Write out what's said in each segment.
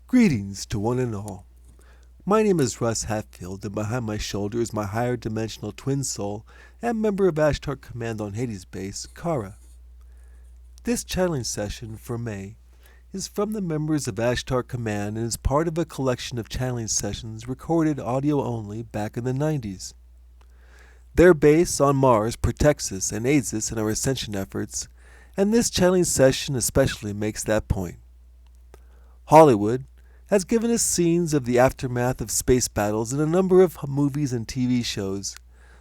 Greetings to one and all. My name is Russ Hatfield, and behind my shoulder is my higher dimensional twin soul and member of Ashtar Command on Hades base, Karra. This challenge session for May is from the members of Ashtar Command and is part of a collection of challenge sessions recorded audio only back in the 90s. Their base on Mars protects us and aids us in our ascension efforts, and this challenge session especially makes that point. Hollywood has given us scenes of the aftermath of space battles in a number of movies and TV shows,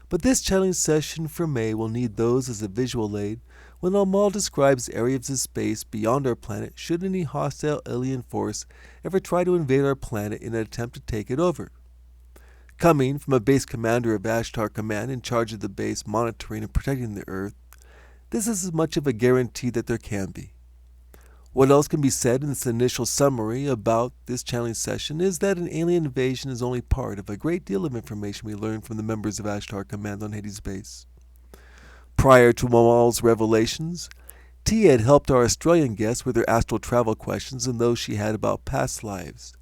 but this challenge session for May will need those as a visual aid when Omal describes areas of space beyond our planet should any hostile alien force ever try to invade our planet in an attempt to take it over. Coming from a base commander of Ashtar Command in charge of the base monitoring and protecting the Earth, this is as much of a guarantee that there can be. What else can be said in this initial summary about this challenge session is that an alien invasion is only part of a great deal of information we learned from the members of Ashtar Command on Hades base. Prior to Omal's revelations, Tia had helped our Australian guests with her astral travel questions and those she had about past lives.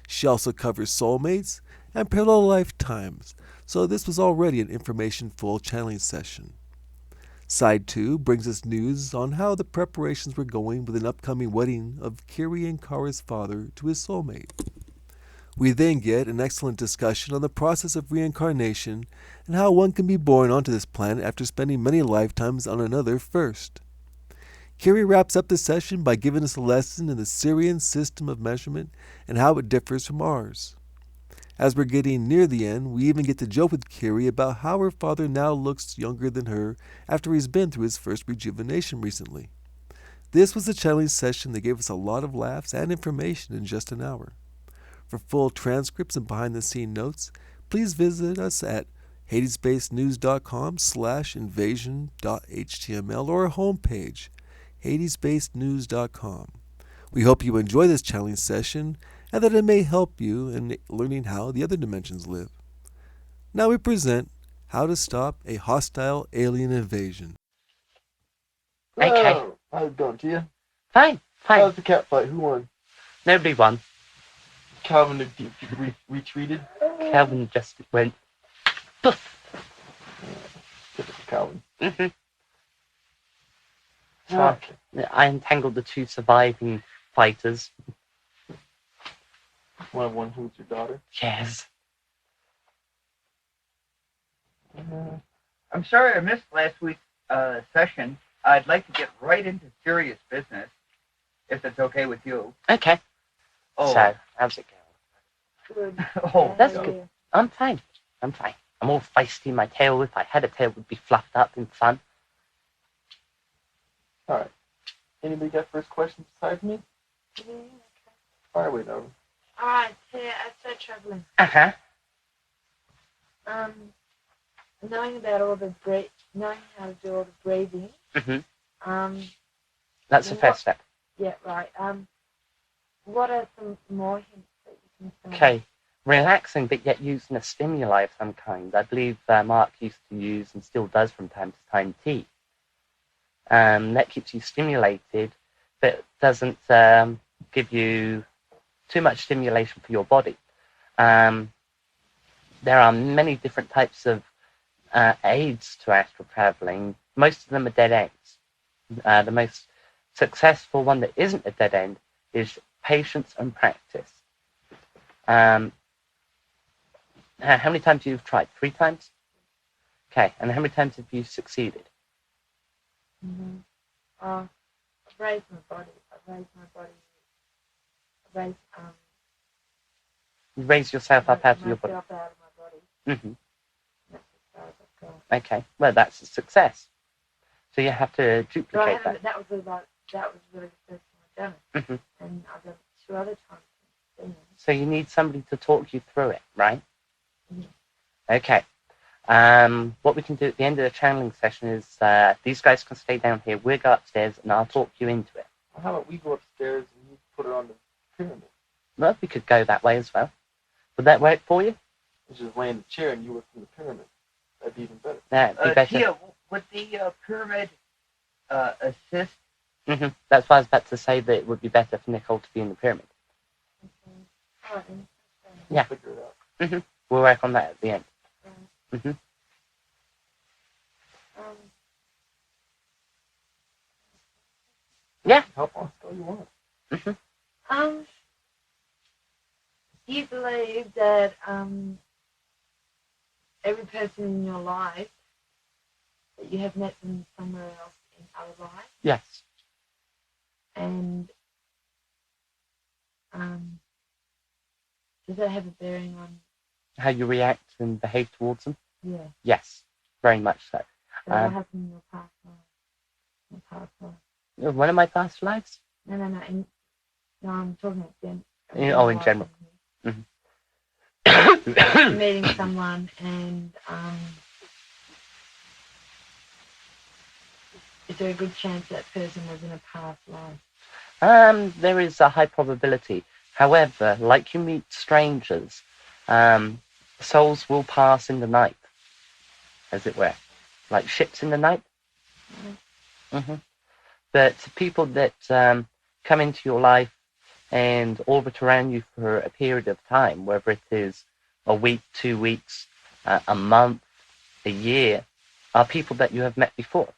She also covers soulmates and parallel lifetimes, so this was already an information-full challenge session. Side 2 brings us news on how the preparations were going with an upcoming wedding of Kiri and Karra's father to his soulmate. We then get an excellent discussion on the process of reincarnation and how one can be born onto this planet after spending many lifetimes on another first. Kiri wraps up the session by giving us a lesson in the Sirian system of measurement and how it differs from ours. As we're getting near the end, we even get to joke with Kiri about how her father now looks younger than her after he's been through his first rejuvenation recently. This was a challenge session that gave us a lot of laughs and information in just an hour. For full transcripts and behind-the-scene notes, please visit us at hadesbasednews.com/invasion.html or our homepage, hadesbasednews.com. We hope you enjoy this challenge session and that it may help you in learning how the other dimensions live. Now we present How to Stop a Hostile Alien Invasion. Okay. How's it going, Tia? Fine. How's the cat fight? Who won? Nobody won. Calvin retreated? Calvin just went. Poof. Typical Calvin. So I entangled the two surviving fighters. One who's your daughter? Yes. I'm sorry I missed last week's session. I'd like to get right into serious business, if it's okay with you. Okay. Oh, So, how's it going? oh, That's yeah. good. I'm fine. I'm all feisty. My tail, if I had a tail, would be fluffed up in fun. Alright. Anybody got first questions besides me? Fire away, Nova. Alright, so I start traveling. Uh-huh. Knowing about knowing how to do all the breathing. Mm-hmm. That's the first step. Yeah, right. What are some more hints that you can say? Okay. Relaxing, but yet using a stimuli of some kind. I believe Mark used to use, and still does from time to time, tea. That keeps you stimulated, but doesn't give you too much stimulation for your body. There are many different types of aids to astral traveling. Most of them are dead ends. The most successful one that isn't a dead end is patience and practice. How many times you've tried? 3 times? Okay, and how many times have you succeeded? I've raised my body. You raise yourself up out of your body. Myself out of my body. Mm-hmm. That's as far as I've gone. Okay, well, that's a success. So you have to So I duplicate that. haven't, that was really the first time I've done it. Mm-hmm. And I've done it 2 other times since then. So you need somebody to talk you through it, right? Mhm. Okay. What we can do at the end of the channeling session is these guys can stay down here. We'll go upstairs, and I'll talk you into it. Well, how about we go upstairs and you put her on the pyramid? Well, we could go that way as well. Would that work for you? You just lay in the chair and you work from the pyramid. That'd be even better. That'd be better. Tia, would the pyramid assist? That's why I was about to say that it would be better for Nicole to be in the pyramid. Okay. Oh, interesting. Yeah. Figure it out. We'll work on that at the end. Right. Um, Yeah. Help on all you want. do you believe that every person in your life that you have met them somewhere else in other life, Yes. and does that have a bearing on? How you react and behave towards them? Yeah. Yes. Very much so. So what happened in your past life? Your past life? One of my past lives? No. No, I'm talking about them. In general. Meeting someone and is there a good chance that person was in a past life? There is a high probability. However, like you meet strangers, souls will pass in the night, as it were, like ships in the night. But people that come into your life and orbit around you for a period of time, whether it is a week, 2 weeks, a month, a year, are people that you have met before,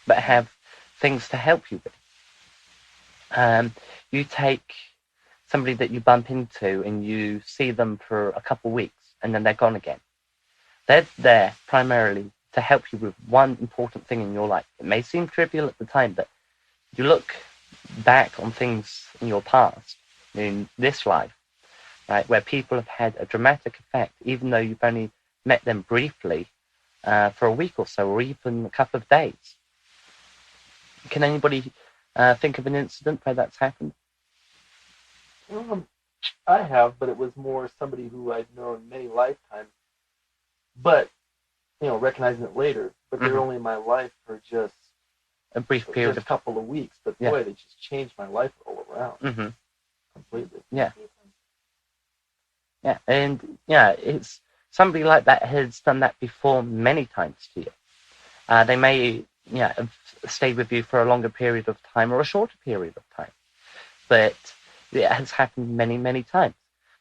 but have things to help you with. You take somebody that you bump into and you see them for a couple of weeks and then they're gone again. They're there primarily to help you with one important thing in your life. It may seem trivial at the time, but you look back on things in your past, in this life, right, where people have had a dramatic effect, even though you've only met them briefly for a week or so, or even a couple of days. Can anybody think of an incident where that's happened? I have, but it was more somebody who I'd known many lifetimes. But, recognizing it later, but they're only in my life for just a brief period just a couple of weeks. But boy, they just changed my life all around. Completely. Yeah. Yeah, and it's somebody like that has done that before many times to you. They may have stayed with you for a longer period of time or a shorter period of time, but it has happened many, many times.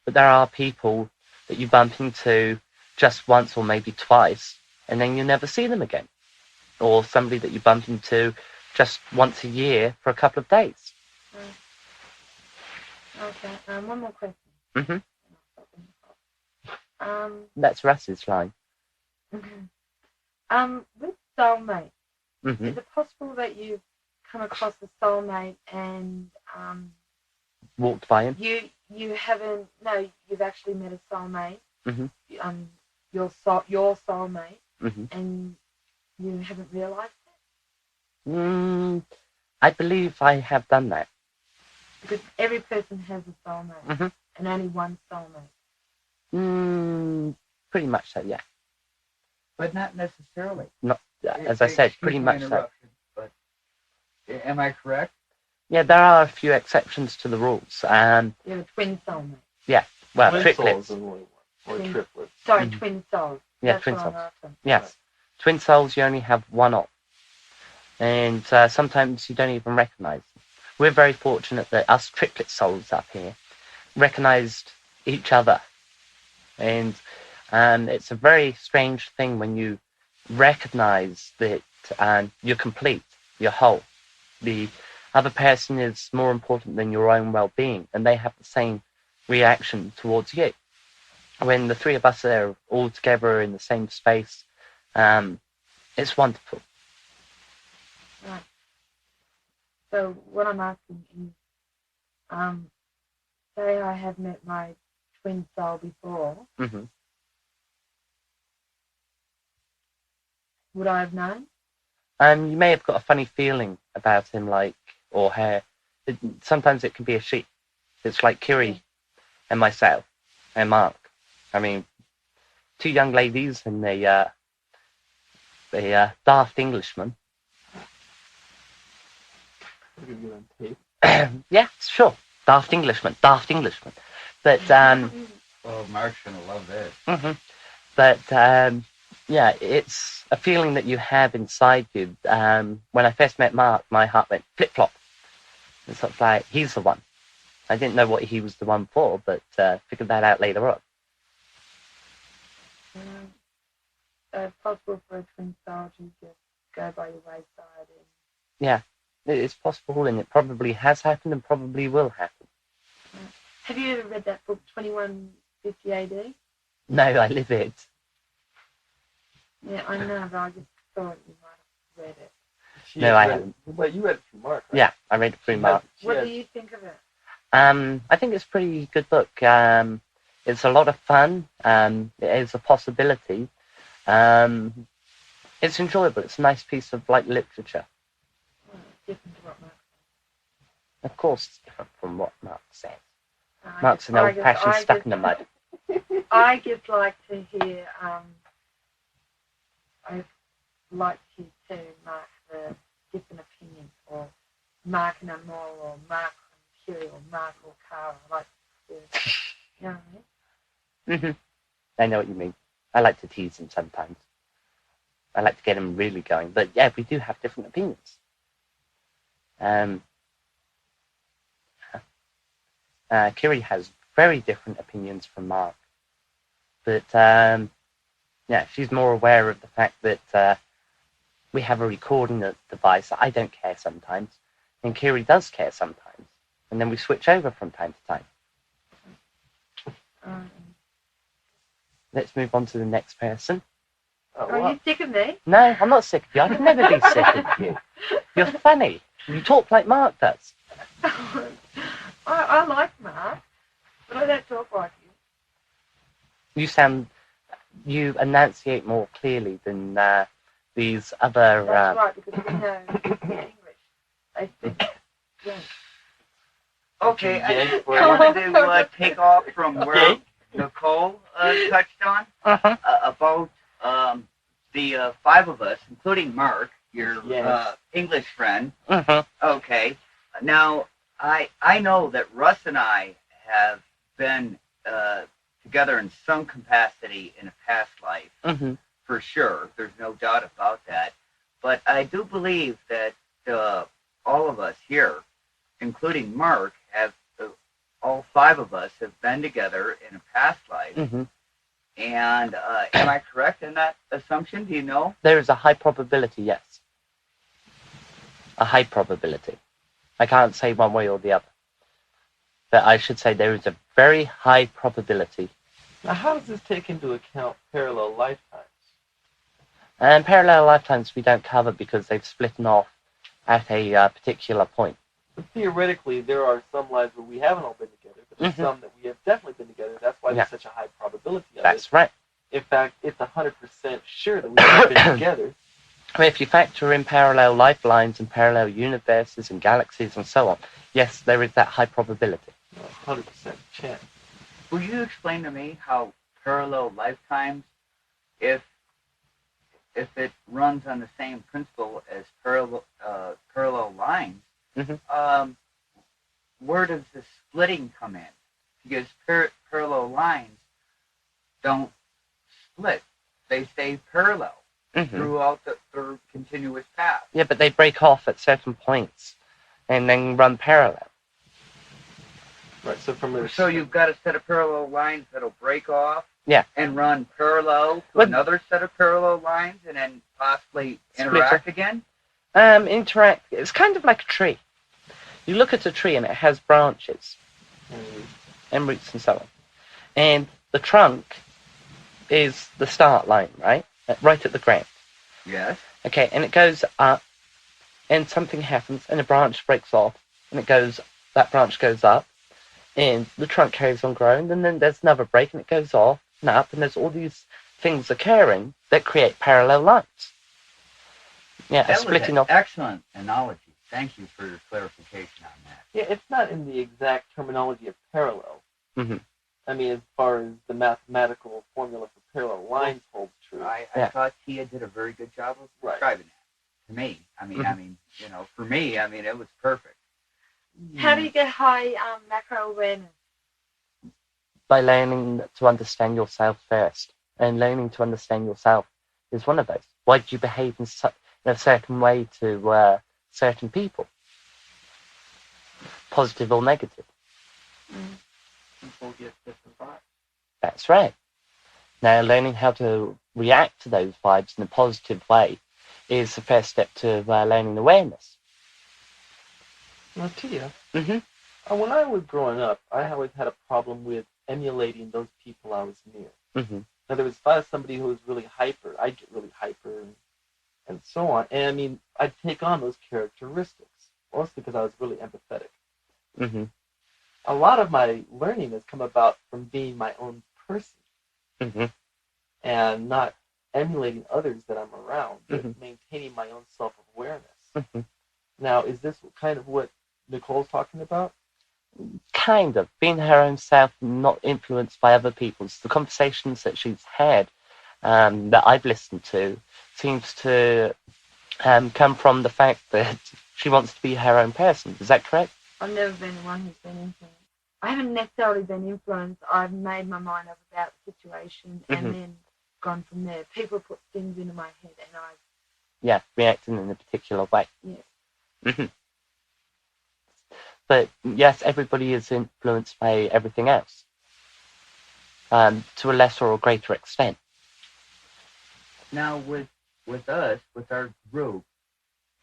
But there are people that you bump into just once or maybe twice, and then you never see them again. Or somebody that you bump into just once a year for a couple of days. Okay, one more question. That's Russ's line. With soulmate, Mm-hmm. is it possible that you've come across a soulmate and walked by him? You haven't? No, you've actually met a soulmate. Mm-hmm. Your soulmate, mm-hmm. and you haven't realised it. I believe I have done that. Because every person has a soulmate, Mm-hmm. and only one soulmate. Pretty much so, yeah. But not necessarily. Not, as I said, pretty much so. But am I correct? Yeah, there are a few exceptions to the rules. You have a twin soulmate. Yeah, well, twin triplets. Souls only one, or triplets. Sorry, twin souls. Yeah, That's twin what souls. I'm asking. Yes, Right. Twin souls you only have one of, and sometimes you don't even recognise them. We're very fortunate that us triplet souls up here recognised each other, and it's a very strange thing when you recognise that you're complete, you're whole. The other person is more important than your own well-being, and they have the same reaction towards you. When the three of us are all together in the same space, it's wonderful. Right. So what I'm asking is, say I have met my twin soul before, Mm-hmm. would I have known? You may have got a funny feeling about him, or her. Sometimes it can be a she. It's like Kiri and myself and Mark. I mean, two young ladies and a daft Englishman. We could get on tape. Yeah, sure. Daft Englishman. But Oh, Mark's gonna love this. mm-hmm. But yeah, it's a feeling that you have inside you. When I first met Mark, my heart went flip flop. It's sort of like he's the one. I didn't know what he was the one for, but figured that out later on. It's possible for a twin star to just go by your wayside. Yeah, it's possible, and it probably has happened and probably will happen. Have you ever read that book, 2150 AD? No, I live it. Yeah, I know, but I just thought you might have read it. No, I haven't. But you read it through Mark, right? Yeah, I read it through Mark. What do you think of it? I think it's a pretty good book. It's a lot of fun. It is a possibility. It's enjoyable. It's a nice piece of literature. Different to what Mark Of course, it's different from what Mark says. said. Mark's an old-fashioned stuck in the mud. I just like to hear. I like to hear Mark the different opinions, or Mark and Omal, or Mark and Kiri, or Mark or Karra. I like to, you know what I mean? I know what you mean. I like to tease him sometimes. I like to get him really going. But yeah, we do have different opinions. Kiri has very different opinions from Mark. But yeah, she's more aware of the fact that we have a recording device. I don't care sometimes. And Kiri does care sometimes. And then we switch over from time to time. Let's move on to the next person. Are you sick of me? No, I'm not sick of you. I can never be sick of you. You're funny. You talk like Mark does. I like Mark, but I don't talk like you. You enunciate more clearly than these other... That's right, because we know English. I speak French. Okay, I wanted to take off from where Nicole touched on about the five of us, including Mark, your English friend. Okay, now I know that Russ and I have been together in some capacity in a past life, for sure. There's no doubt about that. But I do believe that all of us here, including Mark, have all five of us have been together in a past life. And am I correct in that assumption? Do you know? There is a high probability, yes. A high probability. I can't say one way or the other. But I should say there is a very high probability. Now, how does this take into account parallel lifetimes? And parallel lifetimes we don't cover because they've split off at a particular point. But theoretically, there are some lives where we haven't all been together, but there's some that we have definitely been together. That's why there's such a high probability of it. That's right. In fact, it's 100% sure that we have been together. I mean, if you factor in parallel lifelines and parallel universes and galaxies and so on, yes, there is that high probability. 100% chance. Will you explain to me how parallel lifetimes, if it runs on the same principle as parallel lines, where does the splitting come in? Because parallel lines don't split; they stay parallel throughout their continuous path. Yeah, but they break off at certain points and then run parallel. Right. So you've got a set of parallel lines that'll break off. Yeah. And run parallel to another set of parallel lines, and then possibly interact again. Interact. It's kind of like a tree. You look at a tree and it has branches and roots and so on. And the trunk is the start line, right? Right at the ground. Yes. Okay, and it goes up, and something happens, and a branch breaks off, and that branch goes up, and the trunk carries on growing, and then there's another break, and it goes off and up, and there's all these things occurring that create parallel lines. Yeah, that splitting was off. Excellent analogy. Thank you for your clarification on that. Yeah, it's not in the exact terminology of parallel. I mean, as far as the mathematical formula for parallel lines holds true. I thought Tia did a very good job of describing that to me. I mean, for me, it was perfect. How do you get high macro awareness? By learning to understand yourself first. And learning to understand yourself is one of those. Why do you behave in a certain way to certain people? Positive or negative? People get different vibes. That's right. Now, learning how to react to those vibes in a positive way is the first step to learning awareness. Now, Tia, Mm-hmm. when I was growing up, I always had a problem with emulating those people I was near. Mm-hmm. In other words, if I was somebody who was really hyper, I'd get really hyper and so on. And I mean, I'd take on those characteristics, mostly because I was really empathetic. Mm-hmm. A lot of my learning has come about from being my own person Mm-hmm. and not emulating others that I'm around, but Mhm. maintaining my own self-awareness. Mm-hmm. Now, is this kind of what Nicole's talking about? Kind of. Being her own self, not influenced by other people's. The conversations that she's had, that I've listened to, seems to come from the fact that she wants to be her own person. Is that correct? I've never been the one who's been influenced. I haven't necessarily been influenced. I've made my mind up about the situation Mhm. and then gone from there. People put things into my head and I, Yeah, reacting in a particular way. yes. Mm-hmm. But yes, everybody is influenced by everything else, to a lesser or greater extent. Now, with us, with our group,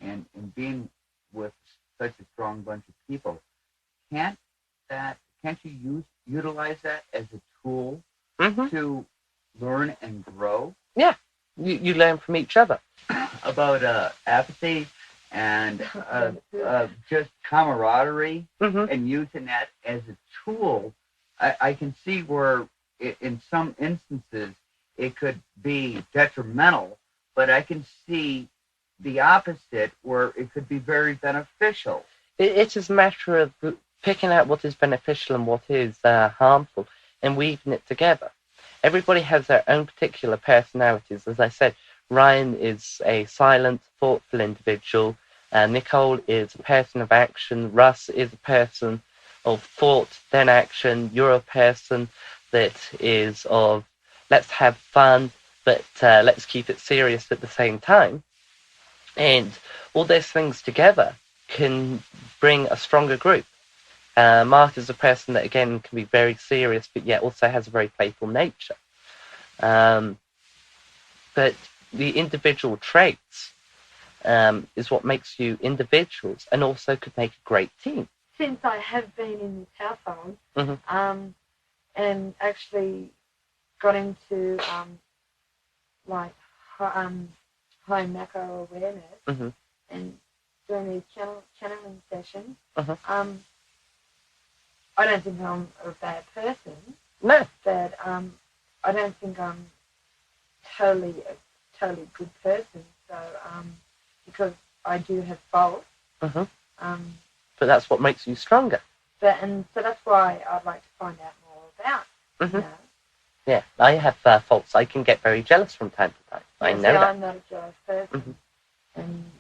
and being with such a strong bunch of people, can't you utilize that as a tool Mm-hmm. to learn and grow You learn from each other. about apathy and just camaraderie, Mm-hmm. and using that as a tool? I can see where in some instances it could be detrimental, but I can see the opposite where it could be very beneficial. It is a matter of picking out what is beneficial and what is harmful and weaving it together. Everybody has their own particular personalities. As I said, Ryan is a silent, thoughtful individual. Nicole is a person of action. Russ is a person of thought, then action. You're a person that is of let's have fun, but let's keep it serious at the same time. And all those things together can bring a stronger group. Mark is a person that, again, can be very serious, but yet also has a very playful nature. But the individual traits is what makes you individuals and also could make a great team. Since I have been in this household, Mhm. and actually got into like home macro awareness Mhm. and doing these channeling sessions, Mhm. I don't think I'm a bad person, No. but I don't think I'm totally good person. So because I do have faults. Mhm. But that's what makes you stronger. So that's why I'd like to find out more about. Mhm. You know. Yeah, I have faults. I can get very jealous from time to time. I know that. I'm not a jealous person, and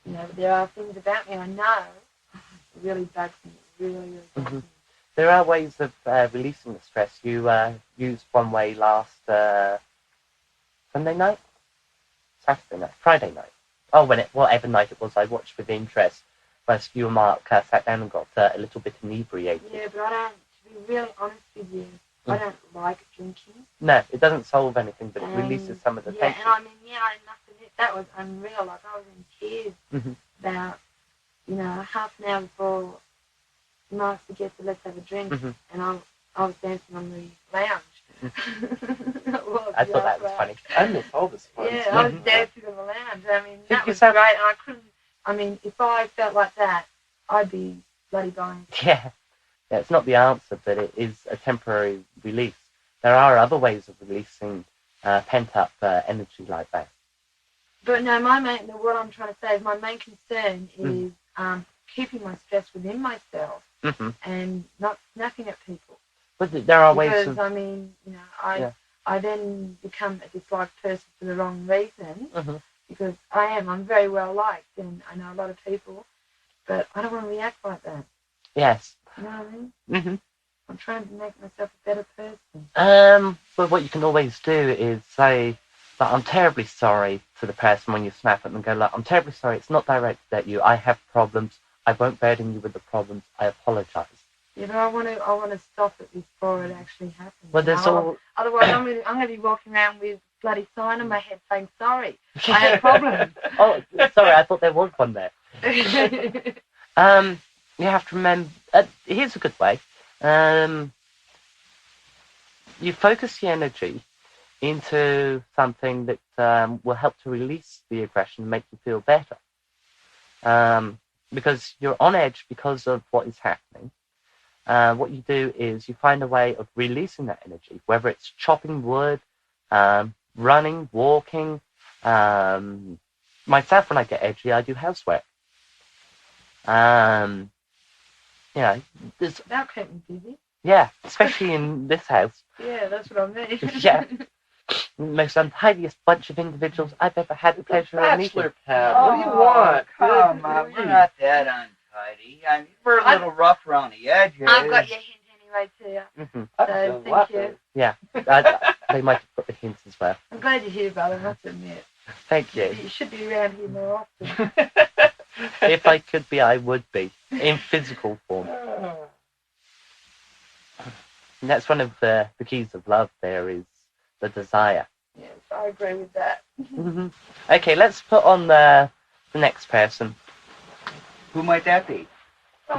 you know there are things about me I know really bugs me. Really bugs me. There are ways of releasing the stress. You used one way last Sunday night, Saturday night, Friday night. Oh, whatever night it was, I watched with interest. Whereas you and Mark sat down and got a little bit inebriated. Yeah, but I don't. To be really honest with you, I don't like drinking. No, it doesn't solve anything, but it releases some of the tension. Yeah, and I mean, I must admit that was unreal. Like I was in tears about half an hour before Mark suggested let's have a drink, and I was dancing on the lounge. I thought that was funny. I miss all this fun. Yeah, I was dancing on the lounge. I mean, that was yourself- great, and I couldn't. I mean, if I felt like that, I'd be bloody dying. Yeah, it's not the answer, but it is a temporary release. There are other ways of releasing pent-up energy like that. But no, what I'm trying to say is my main concern is keeping my stress within myself and not snapping at people. But there are ways Because, of... I mean, I then become a disliked person for the wrong reason because I'm very well liked and I know a lot of people, but I don't want to react like that. Yes. You know what I mean? I'm trying to make myself a better person. But what you can always do is say, but I'm terribly sorry to the person when you snap at them and go, look, I'm terribly sorry, it's not directed at you, I have problems, I won't burden you with the problems, I apologise. Yeah, but I want to stop it before it actually happens. Well, there's all. Otherwise, I'm going to be walking around with a bloody sign on my head saying sorry. I had problems. Oh, sorry, I thought there was one there. You have to remember. Here's a good way. You focus the energy into something that will help to release the aggression and make you feel better. Because you're on edge because of what is happening. What you do is you find a way of releasing that energy, whether it's chopping wood, running, walking. Myself, when I get edgy, I do housework. There's, That'll keep me busy. yeah, especially in this house. Yeah, that's what I mean. Yeah. Most untidiest bunch of individuals I've ever had the pleasure of meeting. Bachelor pad. What do you want? Come on, we're not that untidy. I mean, we're a little rough around the edges. I've got your hint anyway, too. Mm-hmm. So, thank you. Yeah, they might have put the hints as well. I'm glad you're here, brother, I must admit. Thank you. You should be around here more often. If I could be, I would be, in physical form. And that's one of the keys of love there is the desire. Yes, I agree with that. Mm-hmm. Okay, let's put on the next person. Who might that be?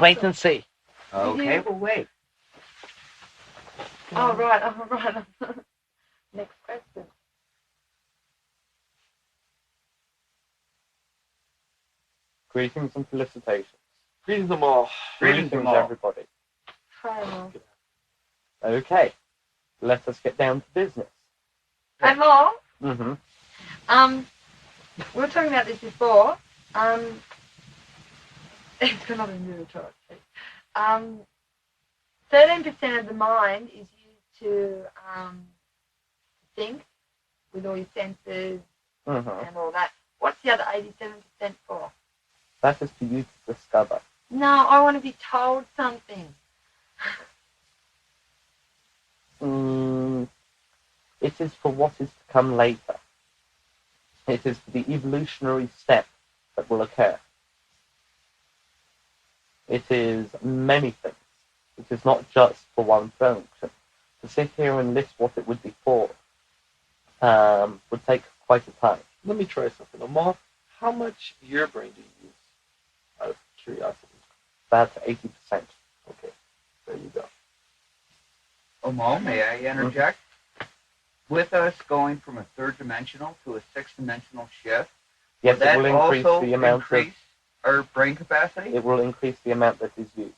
Wait and see. Okay, we'll wait. Oh, right. Next question. Greetings and felicitations. Greetings them all. Greetings, Omal. everybody. Try them all. Okay, let us get down to business. And more? Mm-hmm. We were talking about this before. It's got nothing to do with Taurus. 13% of the mind is used to think with all your senses Mm-hmm. and all that. What's the other 87% for? That is for you to discover. No, I want to be told something. It is for what is to come later. It is for the evolutionary step that will occur. It is many things. It is not just for one function. To sit here and list what it would be for would take quite a time. Let me try something. Omal, how much of your brain do you use? Out of curiosity. About 80%. Okay, there you go. Omal, may I interject? With us going from a third dimensional to a sixth dimensional shift, Yes, will that it will increase also the amount increase our brain capacity? it will increase the amount that is used.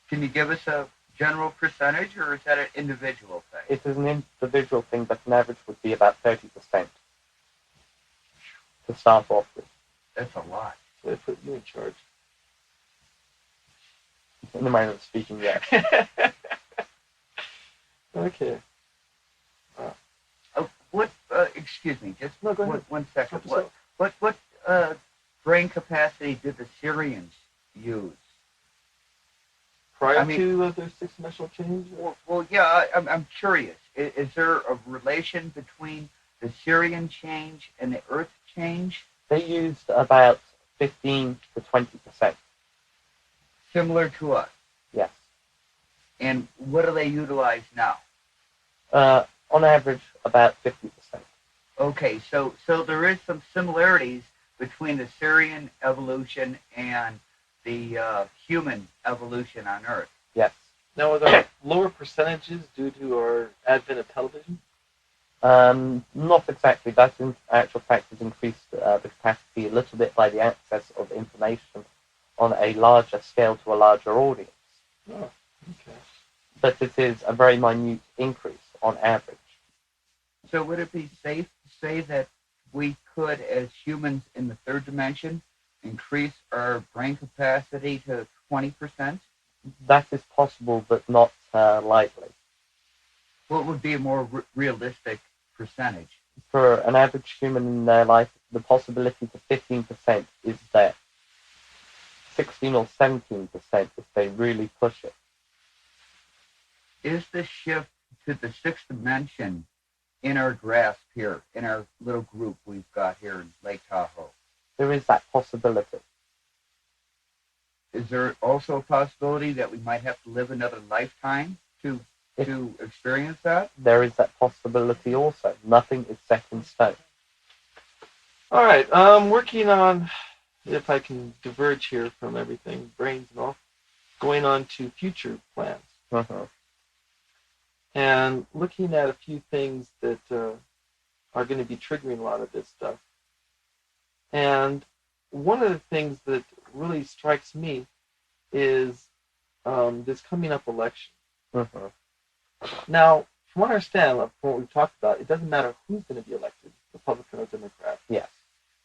Can you give us a general percentage, or is that an individual thing? It is an individual thing, but an average would be about 30% to start off with. That's a lot. So I put you in charge. In the manner of speaking, yes. Okay. Excuse me, just No, go ahead. one second. Help What brain capacity did the Sirians use? Prior I mean- to their six-dimensional change? Well, yeah, I'm curious. Is there a relation between the Sirian change and the Earth change? They used about 15 to 20%. Similar to us. Yes. And what do they utilize now? On average, about 50%. Okay, so there is some similarities between the Sirian evolution and the human evolution on Earth. Yes. Now, are there lower percentages due to our advent of television? Not exactly. That in actual fact has increased the capacity a little bit by the access of information on a larger scale to a larger audience. Oh, okay. But it is a very minute increase on average. So would it be safe to say that we could, as humans in the third dimension, increase our brain capacity to 20%? That is possible, but not likely. What would be a more realistic percentage? For an average human in their life, the possibility to 15% is there. 16 or 17% if they really push it. Is the shift to the sixth dimension in our grasp here, in our little group we've got here in Lake Tahoe? There is that possibility. is there also a possibility that we might have to live another lifetime to experience that? There is that possibility also. Nothing is set in stone. All right. I'm working on, if I can diverge here from everything, brains and all, going on to future plans. And looking at a few things that are going to be triggering a lot of this stuff. And one of the things that really strikes me is this coming up election. Now, from what I understand, from what we've talked about, it doesn't matter who's going to be elected, Republican or Democrat. Yes.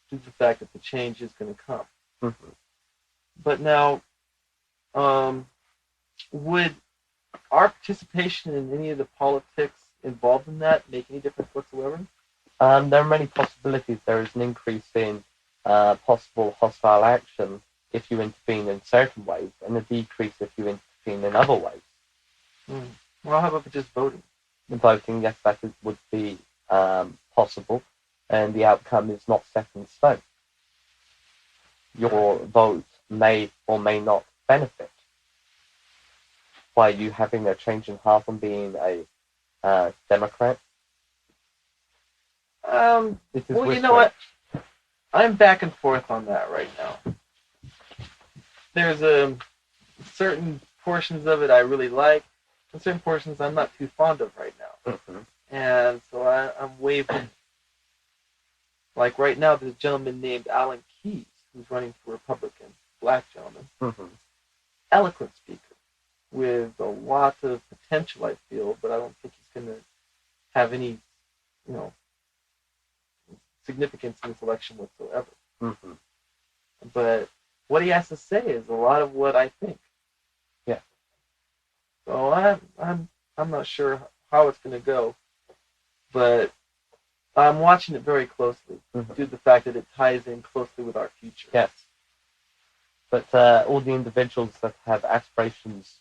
Due to the fact that the change is going to come. But now, would our participation in any of the politics involved in that make any difference whatsoever? There are many possibilities. There is an increase in possible hostile action if you intervene in certain ways, and a decrease if you intervene in other ways. Well, how about for just voting? Voting, yes, that would be possible, and the outcome is not set in stone. Your vote may or may not benefit by you having a change in heart from being a Democrat. Well, you know what? I'm back and forth on that right now. There's certain portions of it I really like, and certain portions I'm not too fond of right now. And so I'm wavering. Like right now, there's a gentleman named Alan Keyes who's running for Republican, black gentleman, eloquent speaker with a lot of potential, I feel, but I don't think he's going to have any, significance in this election whatsoever. But what he has to say is a lot of what I think. Yeah. So I'm not sure how it's going to go, but I'm watching it very closely due to the fact that it ties in closely with our future. Yes. But all the individuals that have aspirations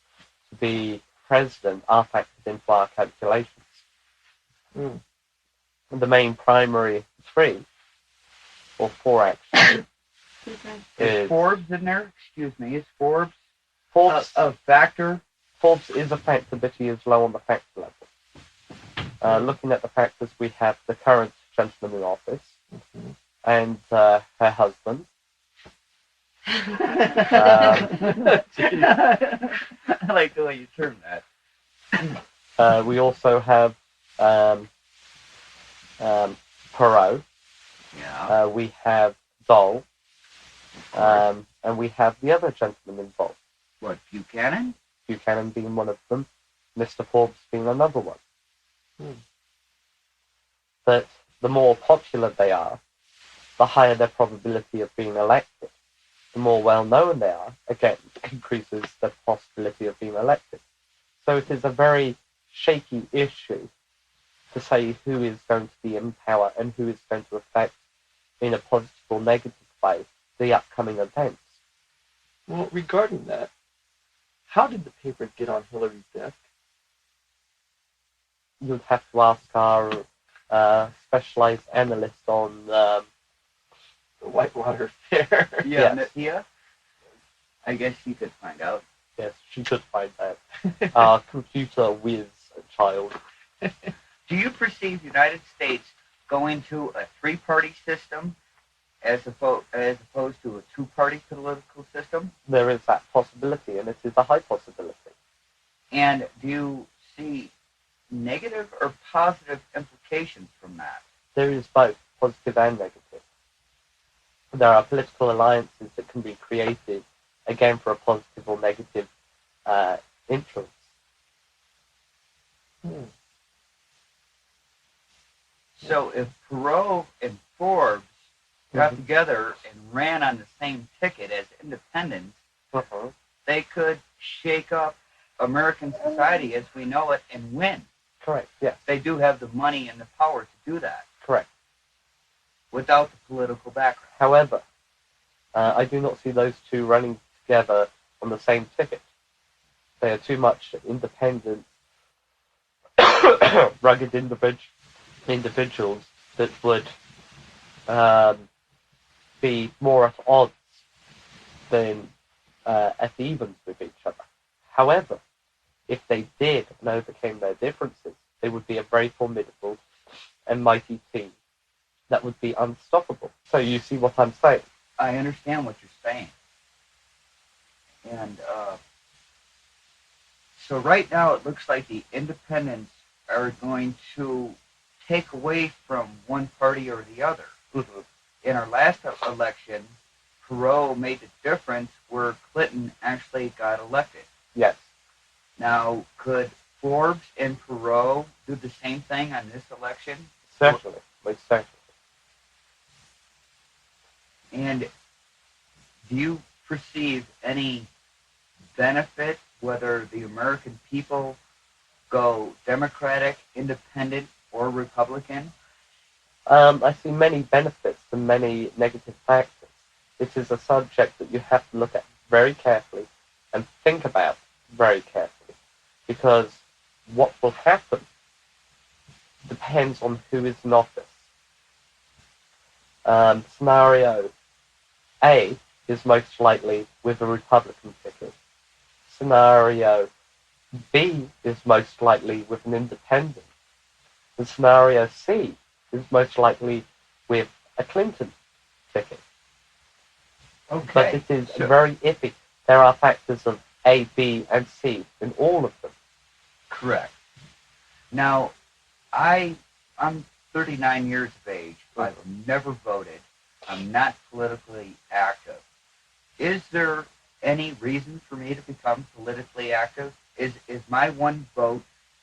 to be president are factored into our calculations. The main primary three, or four actually, is Forbes in there? Excuse me, is Forbes a factor? Forbes is a factor, but he is low on the factor level. Looking at the factors, we have the current gentleman in office and her husband. I like the way you term that. We also have Perot. Yeah. We have Dole. And we have the other gentleman involved. What, Buchanan? Buchanan being one of them, Mr. Forbes being another one. But the more popular they are, the higher their probability of being elected. The more well-known they are, again, increases the possibility of being elected. So it is a very shaky issue to say who is going to be in power and who is going to affect, in a positive or negative way, the upcoming events. Well, regarding that, how did the paper get on Hillary's desk? You'd have to ask our specialized analyst on the Whitewater Affair. Yeah. I guess she could find out. Yes, she could find out. Our computer whiz child. Do you perceive the United States going to a three-party system as opposed to a two-party political system? There is that possibility, and it is a high possibility. And do you see negative or positive implications from that? There is both positive and negative. There are political alliances that can be created, again, for a positive or negative influence. So if Perot and Forbes got together and ran on the same ticket as independents, they could shake up American society as we know it and win. Correct, yes. They do have the money and the power to do that. Correct. Without the political background. However, I do not see those two running together on the same ticket. They are too much independent, rugged individuals that would be more at odds than at evens with each other. However, if they did and overcame their differences, they would be a very formidable and mighty team that would be unstoppable. So you see what I'm saying? I understand what you're saying. And so right now it looks like the independents are going to take away from one party or the other. Mm-hmm. In our last election, Perot made the difference where Clinton actually got elected. Yes. Now, could Forbes and Perot do the same thing on this election? Certainly. Certainly. And do you perceive any benefit whether the American people go Democratic, Independent, or Republican? I see many benefits and many negative factors. It is a subject that you have to look at very carefully and think about very carefully, because what will happen depends on who is in office. Scenario A is most likely with a Republican ticket. Scenario B is most likely with an independent. And scenario C is most likely with a Clinton ticket. Okay. But it is very iffy. There are factors of A, B, and C in all of them. Correct. Now, I'm 39 years of age. I've never voted. I'm not politically active. Is there any reason for me to become politically active? Is my one vote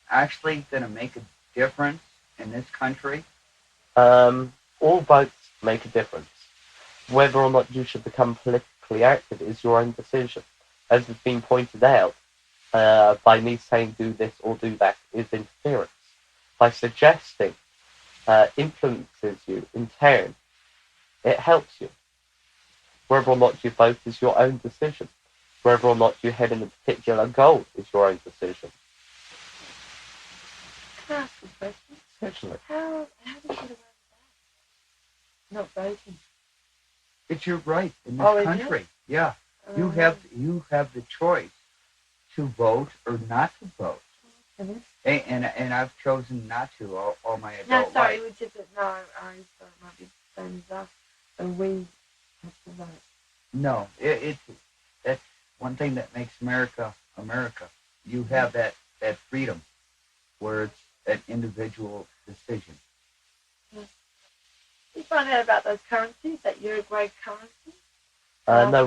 actually going to make a difference in this country? All votes make a difference. Whether or not you should become politically active is your own decision. As has been pointed out, by me saying do this or do that is interference. By suggesting influences you in turn, it helps you. Whether or not you vote is your own decision. Whether or not you head in a particular goal is your own decision. Can I ask a question? Certainly. How do you get around that? Not voting. It's your right in this is country. it? Yeah. You have the choice to vote or not to vote. And I've chosen not to all my adult life. No, sorry, it was just that, no, I thought it might be the same as us, and we have to vote. No, that's one thing that makes America America. You have that freedom where it's an individual decision. Yeah. You find out about those currencies, that Uruguay currency? No,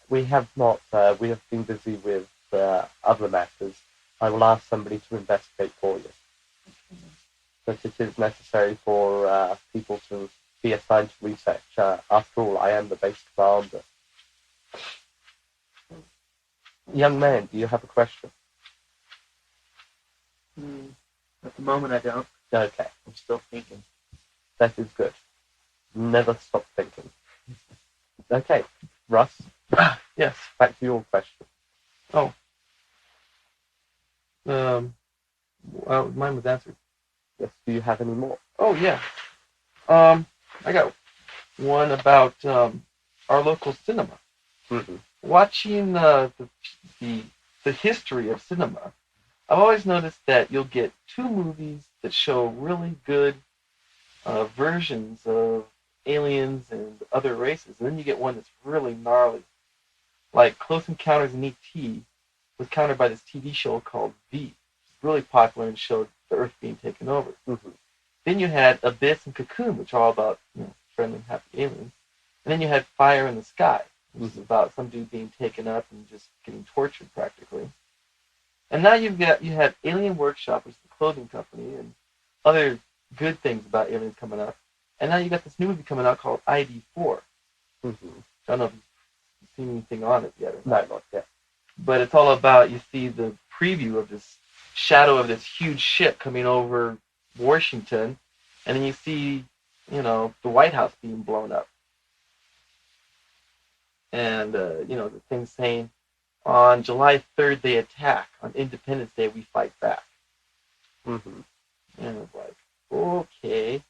we have not. We have been busy with other matters. I will ask somebody to investigate for you. Okay. But it is necessary for people to be assigned to research. After all, I am the base commander. Young man, do you have a question? At the moment, I don't. Okay, I'm still thinking. that is good. Never stop thinking. Okay, Russ, Yes. back to your question. Mine was answered. Yes, do you have any more? Oh, yeah. I got one about our local cinema. Mm-hmm. Watching the history of cinema, I've always noticed that you'll get two movies that show really good versions of aliens and other races, and then you get one that's really gnarly. Like Close Encounters in E.T. was countered by this TV show called V, which is really popular and showed the Earth being taken over. Mm-hmm. Then you had Abyss and Cocoon, which are all about friendly, happy aliens. And then you had Fire in the Sky, which is about some dude being taken up and just getting tortured practically. And now you had Alien Workshop, which is the clothing company, and other good things about aliens coming up. And now you got this new movie coming out called ID4. Mm-hmm. I don't know if you've seen anything on it yet or No, not. not yet. But it's all about, you see the preview of this shadow of this huge ship coming over Washington, and then you see, the White House being blown up. And, the thing saying, on July 3rd they attack, on Independence Day we fight back. Mm-hmm. And it's like, okay.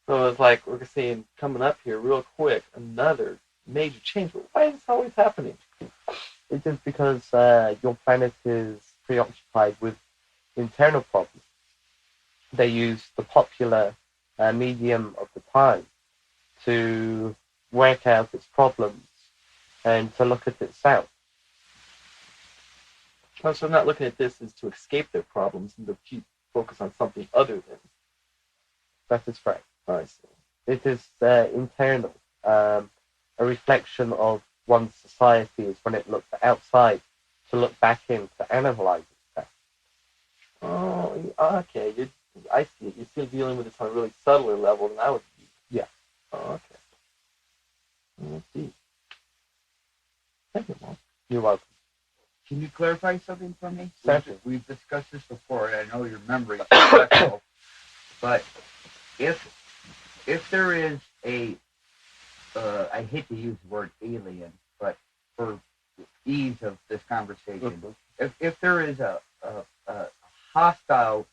So it's like, we're saying, coming up here real quick, another major change. But why is this always happening? It is because your planet is preoccupied with internal problems. They use the popular medium of the time to work out its problems and to look at itself. Oh, so I'm not looking at this as to escape their problems and to keep focus on something other than. That is correct. I see. It is internal. A reflection of one's society is when it looks outside to look back in to analyze itself. Oh, okay. I see it. You're still dealing with this on a really subtler level than I would be. Yeah. Oh, okay. Let's see. Thank you, Mom. You're welcome. Can you clarify something for me? Certainly. We've discussed this before, and I know your memory is special, but if there is a, I hate to use the word alien, but for ease of this conversation, if there is a hostile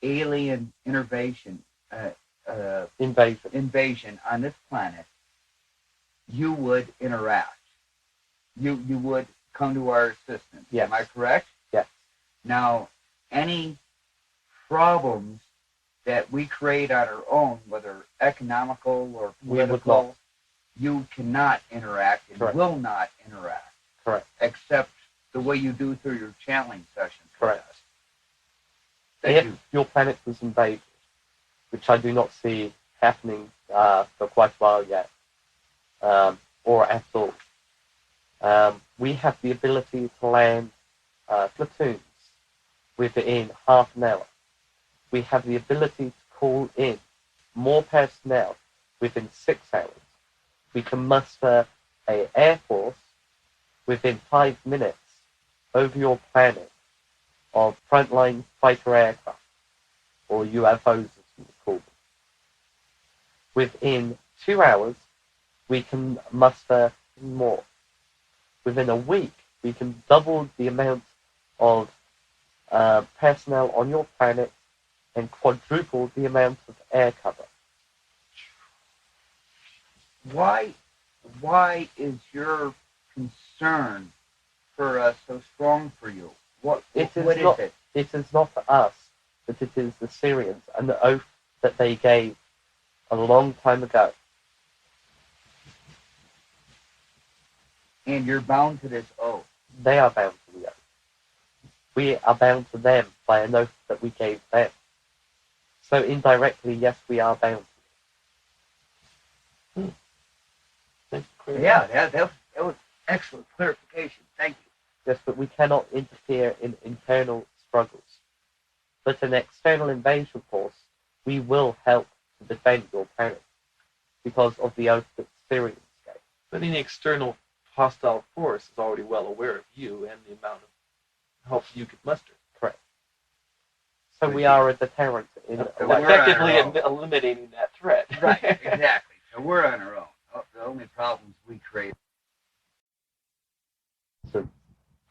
alien invasion on this planet, you would interact. You would come to our assistance. Yes. Am I correct? Yes. Now, any problems that we create on our own, whether economical or political, you cannot interact and Correct. will not interact. Correct. Except the way you do through your channeling sessions. Correct. With us. Thank you. Your planet was invaded, which I do not see happening for quite a while yet, or at all. We have the ability to land platoons within half an hour. We have the ability to call in more personnel within 6 hours. We can muster an air force within 5 minutes over your planet of frontline fighter aircraft, or UFOs as we call them. Within 2 hours, we can muster more. Within a week, we can double the amount of personnel on your planet and quadruple the amount of air cover. Why is your concern for us so strong for you? What is it? It is not us, but it is the Sirians and the oath that they gave a long time ago. And you're bound to this oath. They are bound to the oath. We are bound to them by an oath that we gave them. So indirectly, yes, we are bound to it. Yeah, that was excellent clarification. Thank you. Yes, but we cannot interfere in internal struggles. But an external invasion force, we will help to defend your planet because of the oath that the Syrians gave. But any external hostile force is already well aware of you and the amount of help you could muster. Correct. So we are a deterrent in effectively eliminating that threat. Right, exactly. So we're on our own. The only problems we create.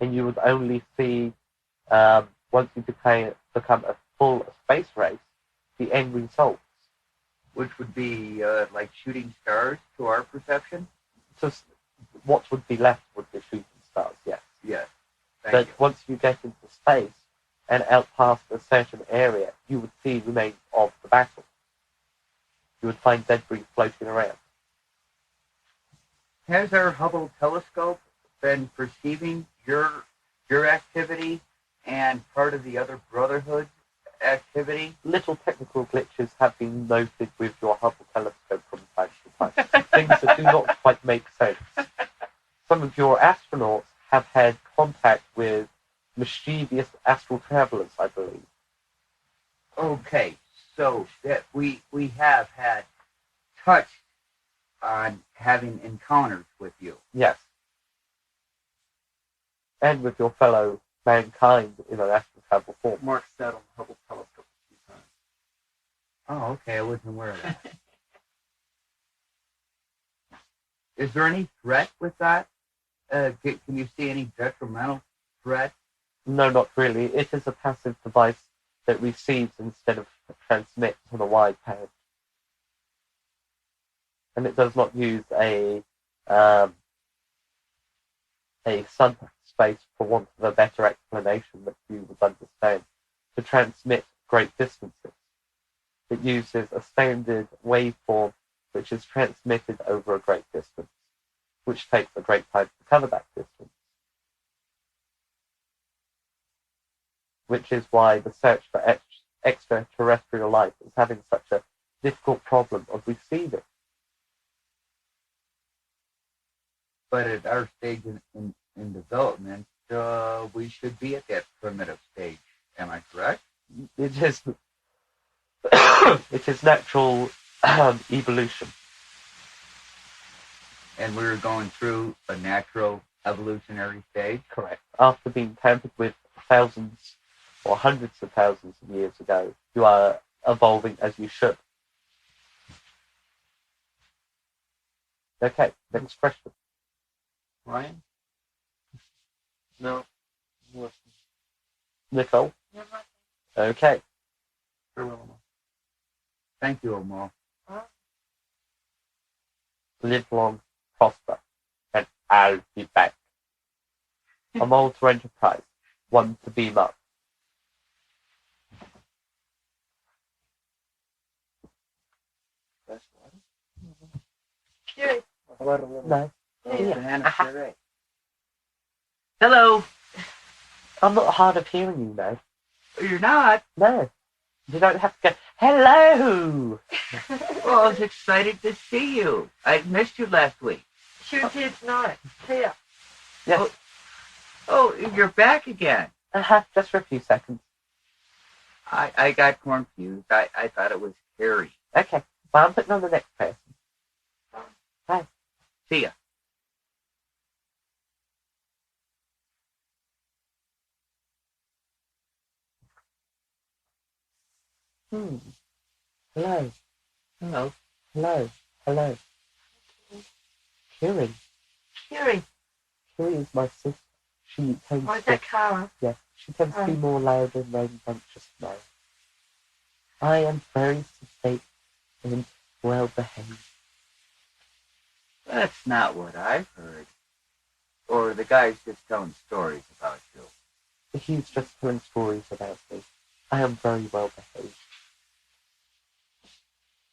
And you would only see, once you become a full space race, the end results. Which would be like shooting stars to our perception? Just what would be left would be shooting stars, yes. Yes. But once you get into space and out past a certain area, you would see remains of the battle. You would find debris floating around. Has our Hubble telescope been perceiving your activity and part of the other Brotherhood activity? Little technical glitches have been noted with your Hubble telescope from time to time. Things that do not quite make sense. Some of your astronauts have had contact with mischievous astral travelers, I believe. Okay, so that we have had touched on having encounters with you. Yes. And with your fellow mankind in an astral travel form. Mark sat on the Hubble telescope a few times. Oh, okay, I wasn't aware of that. Is there any threat with that? Can you see any detrimental threat? No, not really. It is a passive device that receives instead of transmits on a wide band. And it does not use a space, for want of a better explanation that you would understand, to transmit great distances. It uses a standard waveform which is transmitted over a great distance, which takes a great time to cover that distance. Which is why the search for extraterrestrial life is having such a difficult problem of receiving. But at our stage in development, we should be at that primitive stage. Am I correct? It is, it is natural evolution. And we're going through a natural evolutionary stage? Correct. After being tampered with thousands or hundreds of thousands of years ago, you are evolving as you should. Okay, next question. Ryan? No. Nicole? Yeah, Okay. Farewell. Thank you, Omal. Live long, prosper, and I'll be back. Omal to Enterprise. One to beam up. That's one. Kiri. No. Yeah. Hello. I'm not hard of hearing you, no. You're not? No. You don't have to go, hello! Well, I was excited to see you. I missed you last week. She was here tonight. Here. Yes. Oh, you're back again. Just for a few seconds. I got confused. I thought it was Harry. Okay. Well, I'm putting on the next person. See ya. Hello. Hello. Hello. Hello. Kiri. Kiri. Kiri is my sister. She tends Why is to... that Karra? Yes, she tends to be more loud and rambunctious now. I am very sedate and well-behaved. That's not what I've heard. Or the guy's just telling stories about you. He's just telling stories about me. I am very well-behaved.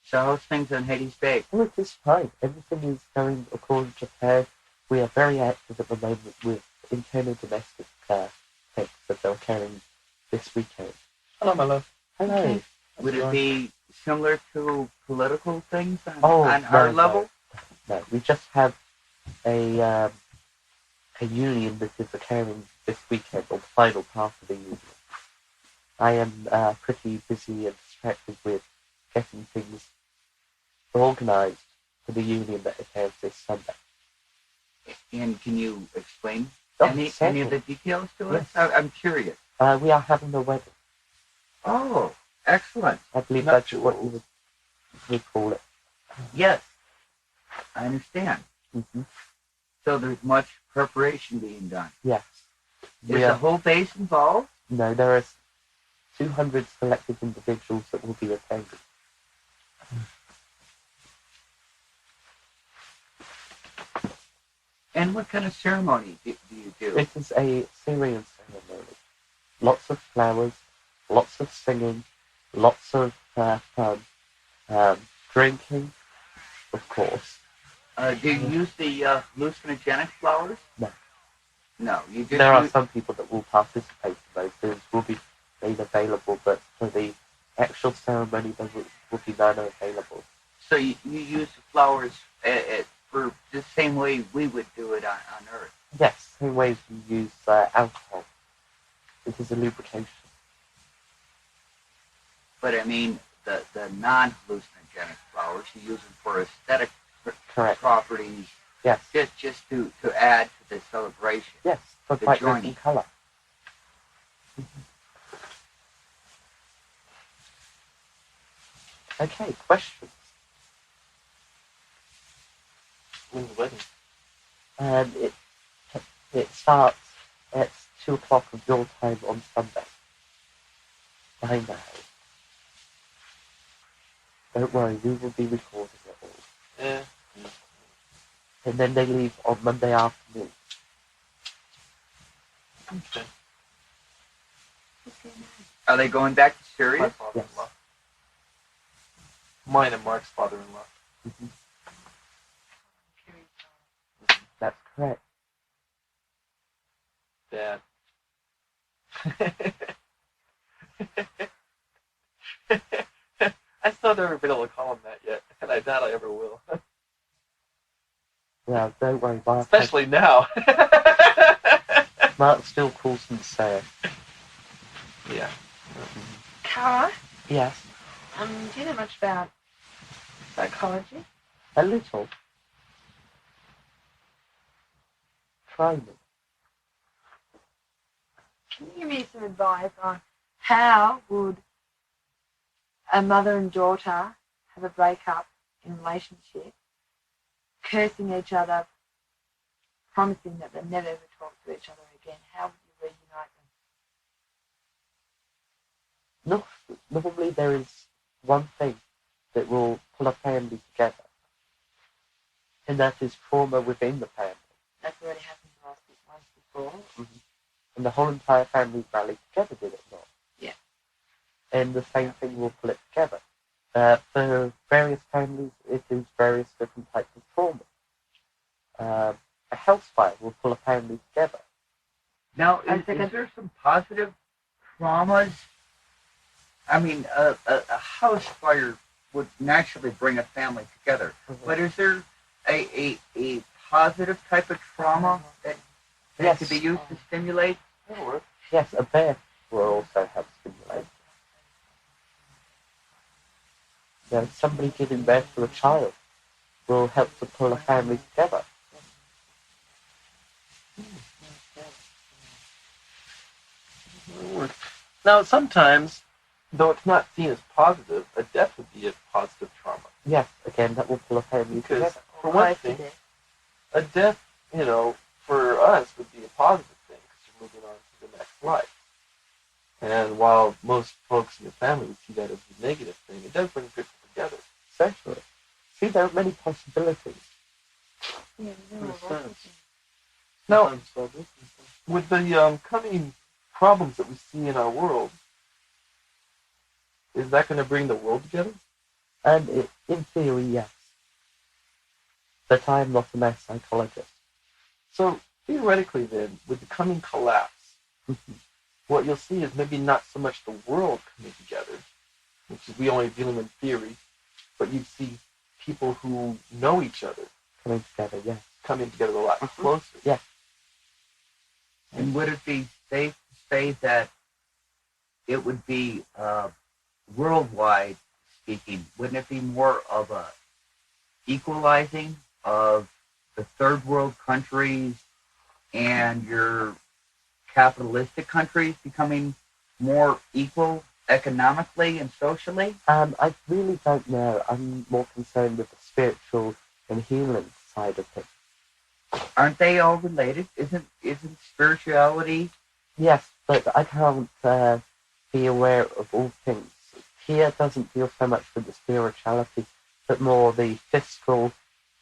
So how's things on Hades Bay? Oh, it is fine. Everything is going according to plan. We are very active at the moment with internal domestic things that they're carrying this weekend. Hello, my love. Hello. Okay. Would it be similar to political things on Oh, our level? No, we just have a union that is occurring this weekend, or the final part of the union. I am pretty busy and distracted with getting things organised for the union that occurs this Sunday. And can you explain Oh, any certainly. of the details to us? Yes. I'm curious. We are having a wedding. Oh, excellent. I believe Not that's what you would call it. Yes, I understand. Mm-hmm. So there's much preparation being done. Yes. Is the whole base involved? No, there are 200 selected individuals that will be attending. And what kind of ceremony do you do? It is a Sirian ceremony. Lots of flowers, lots of singing, lots of fun, drinking, of course. Do you use the hallucinogenic flowers? No. No, you just There are use... some people that will participate in those. Those will be made available, but for the actual ceremony, there will be none available. So you use the flowers for the same way we would do it on Earth. Yes, same way as we use alcohol. It is a lubrication. But I mean, the non-hallucinogenic flowers, you use them for aesthetic Correct. properties, Yes. just to add to the celebration. Yes, for The brightness joining. and colour. Okay, questions? When's the wedding? It starts at 2 o'clock of your time on Sunday. By now. Don't worry, we will be recording it all. Yeah. And then they leave on Monday afternoon. Okay. What's their name? Are they going back to My Syria? father-in-law. Mine and Mark's father-in-law. Kiri's father. That's correct. Dad. I still never been able to call him that yet, and I doubt I ever will. Yeah, don't worry, Mark. Especially now. Mark still calls him sir. Yeah. Karra, Yes, do you know much about psychology? a little. Try me. Can you give me some advice on how would a mother and daughter have a breakup in a relationship, cursing each other, promising that they'll never ever talk to each other again? How would you reunite them? No, normally there is one thing that will pull a family together, and that is trauma within the family. That's already happened to us once before. And the whole entire family rallied together, did it not? Yeah. And the same thing will pull it together. For various families, it is various different types of trauma. A house fire will pull a family together. Now, is there some positive traumas? I mean, a house fire would naturally bring a family together. But is there a positive type of trauma that Yes. could be used to stimulate? Yes, a bear will also help stimulate. Somebody giving birth to a child will help to pull a family together. Now, sometimes, though it's not seen as positive, a death would be a positive trauma. Yes, again, that will pull a family Because, together. for one thing, a death, for us would be a positive thing because you're moving on to the next life. And while most folks in the family would see that as a negative thing, it does bring people together. Certainly. See, there are many possibilities. Yeah, Now, with the coming problems that we see in our world, is that going to bring the world together? And in theory, yes. But I am not a math psychologist. So, theoretically then, with the coming collapse, what you'll see is maybe not so much the world coming together, which is we only dealing in theory, but you'd see people who know each other Coming together, yes. coming together a lot closer. Yeah. And would it be safe to say that it would be worldwide speaking? Wouldn't it be more of a equalizing of the third world countries and your capitalistic countries becoming more equal economically and socially? I really don't know. I'm more concerned with the spiritual and healing side of things. Aren't they all related? Isn't spirituality? Yes, but I can't be aware of all things. Here doesn't deal so much with the spirituality, but more the fiscal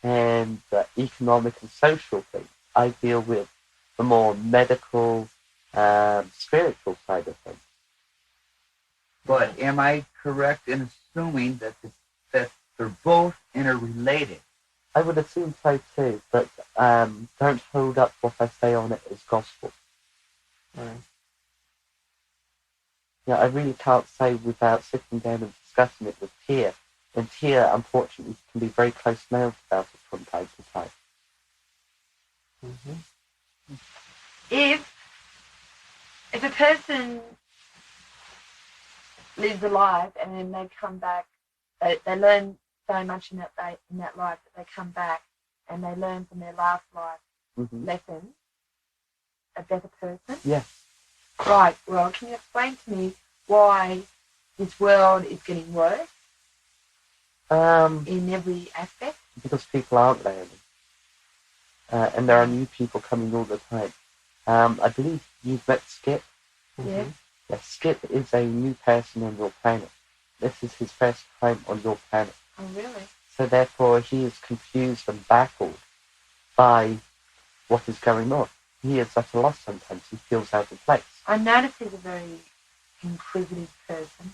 and economic and social things. I deal with the more medical, spiritual side of things. But am I correct in assuming that they're both interrelated? I would assume so too, but don't hold up what I say on it as gospel. Right. Yeah, I really can't say without sitting down and discussing it with Tia. And Tia, unfortunately, can be very close-mouthed about it from time to time. Mm-hmm. If a person lives a life and then they come back, they learn so much in that life that they come back and they learn from their last life lessons, a better person. Yes. Right. Well, can you explain to me why this world is getting worse in every aspect? Because people aren't learning. And there are new people coming all the time. I believe you've met Skip. Yeah. Yes, Skip is a new person on your planet. This is his first time on your planet. Oh, really? So therefore he is confused and baffled by what is going on. he is at a loss sometimes. He feels out of place. I notice he's a very inquisitive person,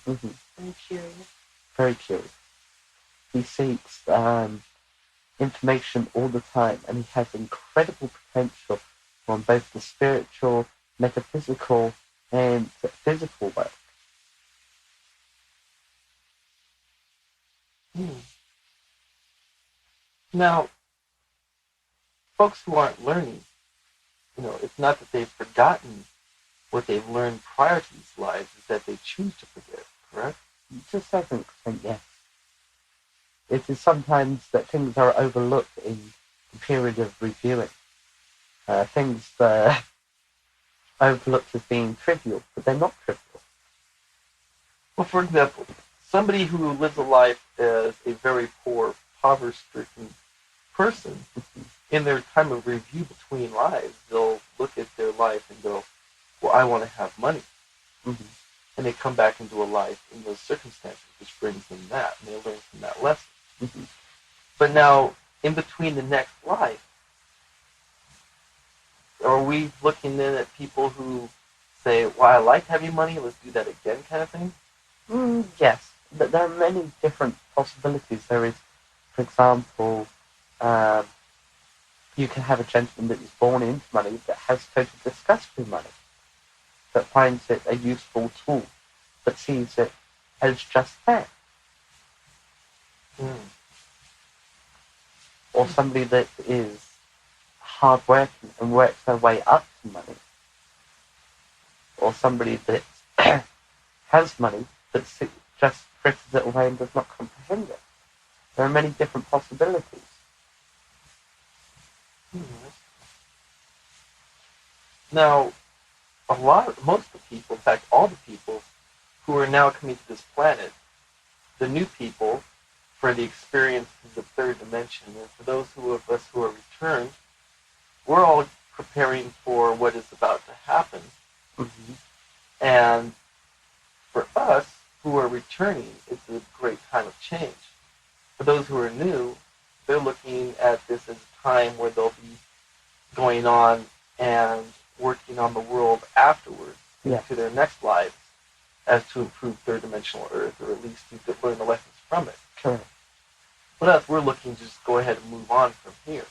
very curious. Very curious. He seeks information all the time, and he has incredible potential on both the spiritual, metaphysical, and physical work. Now, folks who aren't learning, it's not that they've forgotten what they've learned prior to these lives, it's that they choose to forget, correct? To a certain extent, yes. It is sometimes that things are overlooked in the period of reviewing. Things are overlooked as being trivial, but they're not trivial. Well, for example, somebody who lives a life as a very poor, poverty-stricken person, in their time of review between lives, they'll look at their life and go, well, I want to have money. And they come back into a life in those circumstances, which brings them that, and they learn from that lesson. But now, in between the next life, are we looking then at people who say, well, I like having money, let's do that again kind of thing? Yes, but there are many different possibilities. There is, for example, you can have a gentleman that is born into money that has total disgust with money, that finds it a useful tool, but sees it as just there. Or somebody that is hard-working and works their way up to money. Or somebody that has money but just fritters it away and does not comprehend it. There are many different possibilities. Now, most of the people, in fact, all the people who are now coming to this planet, the new people, for the experience of the third dimension, and for those of us who are returned, we're all preparing for what is about to happen. And for us who are returning, it's a great time of change. For those who are new, they're looking at this as a time where they'll be going on and working on the world afterwards to their next lives as to improve third-dimensional Earth, or at least to learn the lessons from it. Correct. But us, we're looking to just go ahead and move on from here.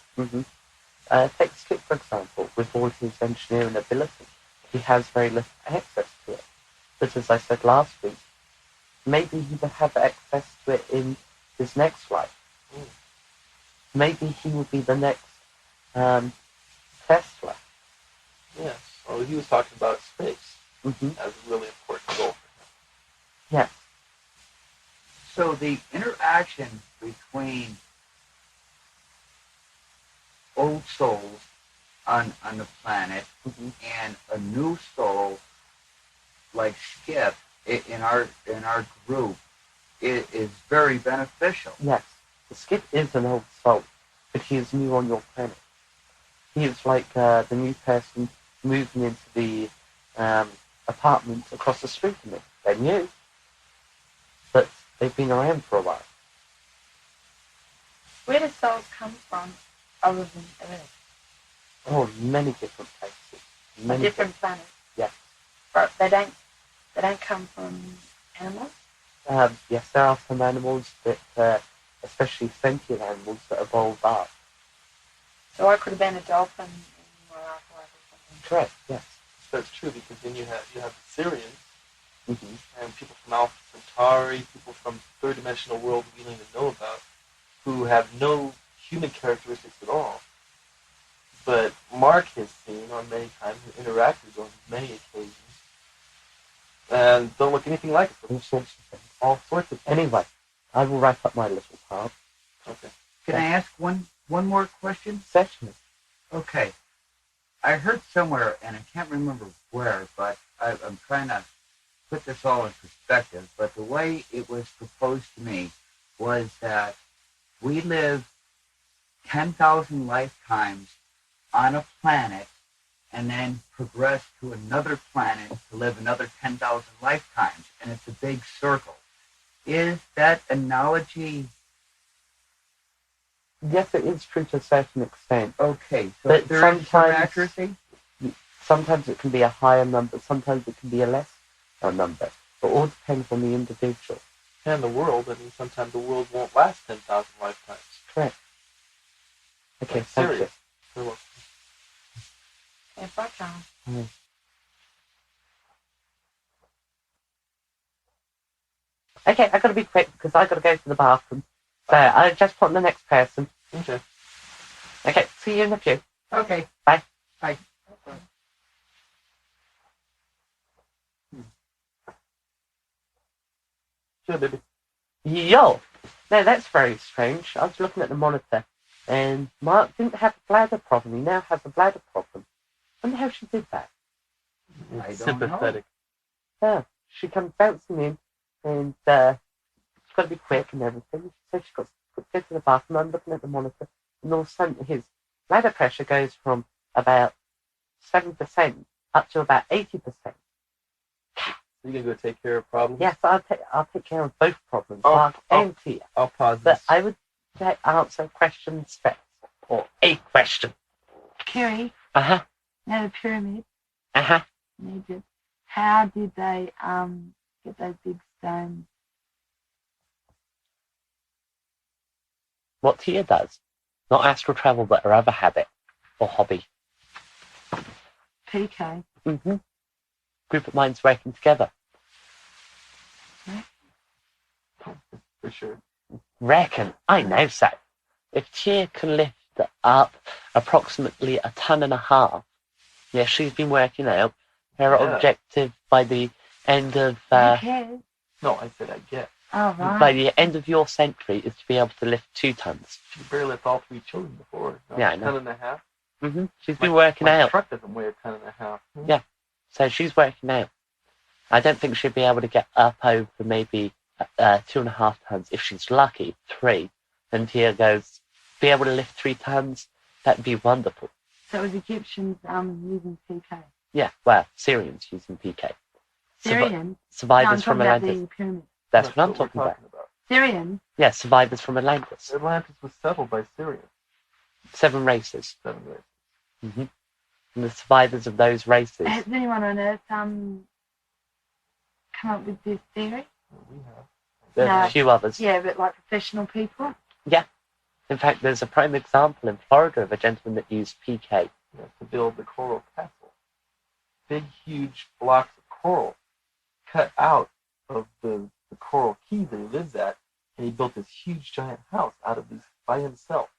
Take Skip, for example, with all his engineering ability. He has very little access to it. But as I said last week, maybe he will have access to it in his next life. Maybe he will be the next Tesla. Yes. Well, he was talking about space as a really important goal for him. Yes. So the interaction between old souls on the planet and a new soul like Skip in our group is very beneficial. Yes. Skip is an old soul, but he is new on your planet. He is like the new person moving into the apartment across the street from me. They're new, but they've been around for a while. Where do souls come from other than Earth? Oh, many different places. Many different planets? Yes. But they don't come from animals? Yes, there are some animals that, especially sentient animals, that evolved up. So I could have been a dolphin in my last life or something? Correct, yes. That's true, because then you have the Sirians, and people from Alpha Centauri, people from third-dimensional world we don't even know about, who have no human characteristics at all. But Mark has seen on many times and interacted on many occasions, and don't look anything like it. All sorts of things. All sorts of things. Anyway, I will wrap up my little part. Okay. Can I ask one more question? Certainly. Okay. I heard somewhere, and I can't remember where, but I'm trying to put this all in perspective, but the way it was proposed to me was that we live 10,000 lifetimes on a planet and then progress to another planet to live another 10,000 lifetimes, and it's a big circle. Is that analogy? Yes, it is true to a certain extent. Okay, so But there is some sometimes- accuracy? Sometimes it can be a higher number, sometimes it can be a less number. It all depends on the individual. And the world. I mean, sometimes the world won't last 10,000 lifetimes. Correct. Okay, Like, thank serious. You're welcome. If I can. you. Okay, I've got to be quick because I've got to go to the bathroom. So I'll just put on the next person. Okay. Okay, see you in a few. Okay. Bye. Bye. Sure, baby. Yo! Now that's very strange. I was looking at the monitor and Mark didn't have a bladder problem. He now has a bladder problem. I wonder how she did that. I don't Sympathetic. Yeah, she comes bouncing in and she's got to be quick and everything. So she's got to go to the bathroom. I'm looking at the monitor and all of a sudden his bladder pressure goes from about 7% up to about 80%. You can go take care of problems? Yes, I'll take care of both problems, Oh, Mark oh. and Tia. I'll pause But this. I would answer questions first, or a question. Kiri, Uh-huh, now the pyramid, uh-huh. in Egypt, how did they get those big stones? What Tia does, not astral travel, but her other habit, or hobby. PK. Mm-hmm. Group of minds working together. For sure. Reckon, I know so. If Tia can lift up approximately 1.5 tons, yeah, she's been working out. Her Yeah. objective by the end of Who cares? No, I said I get. Oh, right. by the end of your century is to be able to lift 2 tons. She barely left all 3 children before. No, Yeah, I know. 10.5. Mm-hmm. She's been working My out. truck doesn't weigh a 10.5. Yeah. So she's working out. I don't think she'll be able to get up over maybe 2.5 tons. If she's lucky, 3. And Tia goes, be able to lift 3 tons, that'd be wonderful. So it was Egyptians using PK. Yeah, well, Syrians using PK. Syrian? Survivors no, from I'm talking about Atlantis. the pyramid. That's what I'm we're talking about. Syrian? Yeah, survivors from Atlantis. Atlantis was settled by Sirian. 7 races. 7 races. Mm-hmm. And the survivors of those races. Has anyone on Earth come up with this theory? We have. There's No. a few others. Yeah, but like professional people? In fact, there's a prime example in Florida of a gentleman that used PK. To build the coral castle. Big, huge blocks of coral cut out of the coral key that he lives at, and he built this huge, giant house out of this by himself.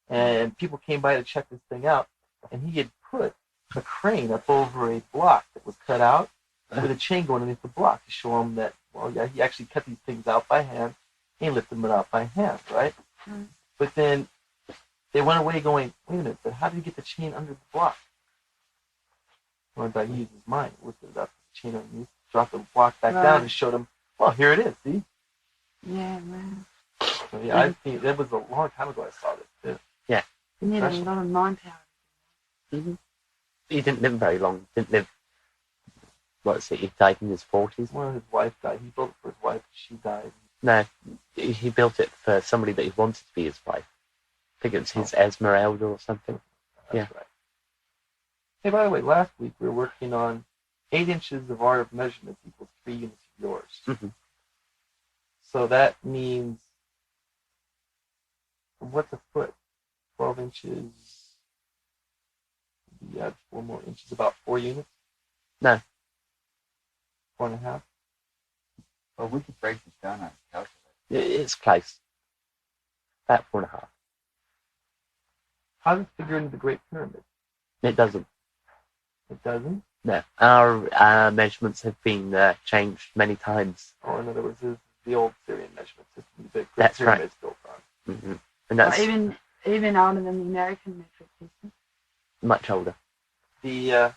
And people came by to check this thing out, and he had put a crane up over a block that was cut out with a chain going underneath the block to show him that, well, yeah, he actually cut these things out by hand and lifted them out by hand, right? Mm. But then they went away going, wait a minute, but how did he get the chain under the block? Well, he used his mind, lifted it up, the chain underneath, dropped the block back down, and showed him, well, here it is, see? Yeah, man. So, yeah, I think that was a long time ago I saw this, too. You need a lot of mind power. Mm-hmm. He didn't live very long. Didn't live. What's it? He died in his 40s. Well, his wife died. He built it for his wife. She died. No, he built it for somebody that he wanted to be his wife. I think it was his Esmeralda or something. That's right. Hey, by the way, last week we were working on 8 inches of our measurements equals 3 units of yours. Mm-hmm. So that means, what's a foot? 12 inches. You add 4 more inches, about 4 units? No. 4.5? Well, we could break this down on a calculator. It's close. About 4.5. How does it figure into the Great Pyramid? It doesn't. It doesn't? No. Our measurements have been changed many times. Or in other words, this is the old Syrian measurement system that Great That's right. Pyramid's built on. Mm-hmm. And that's Even older than the American metric system. much older. The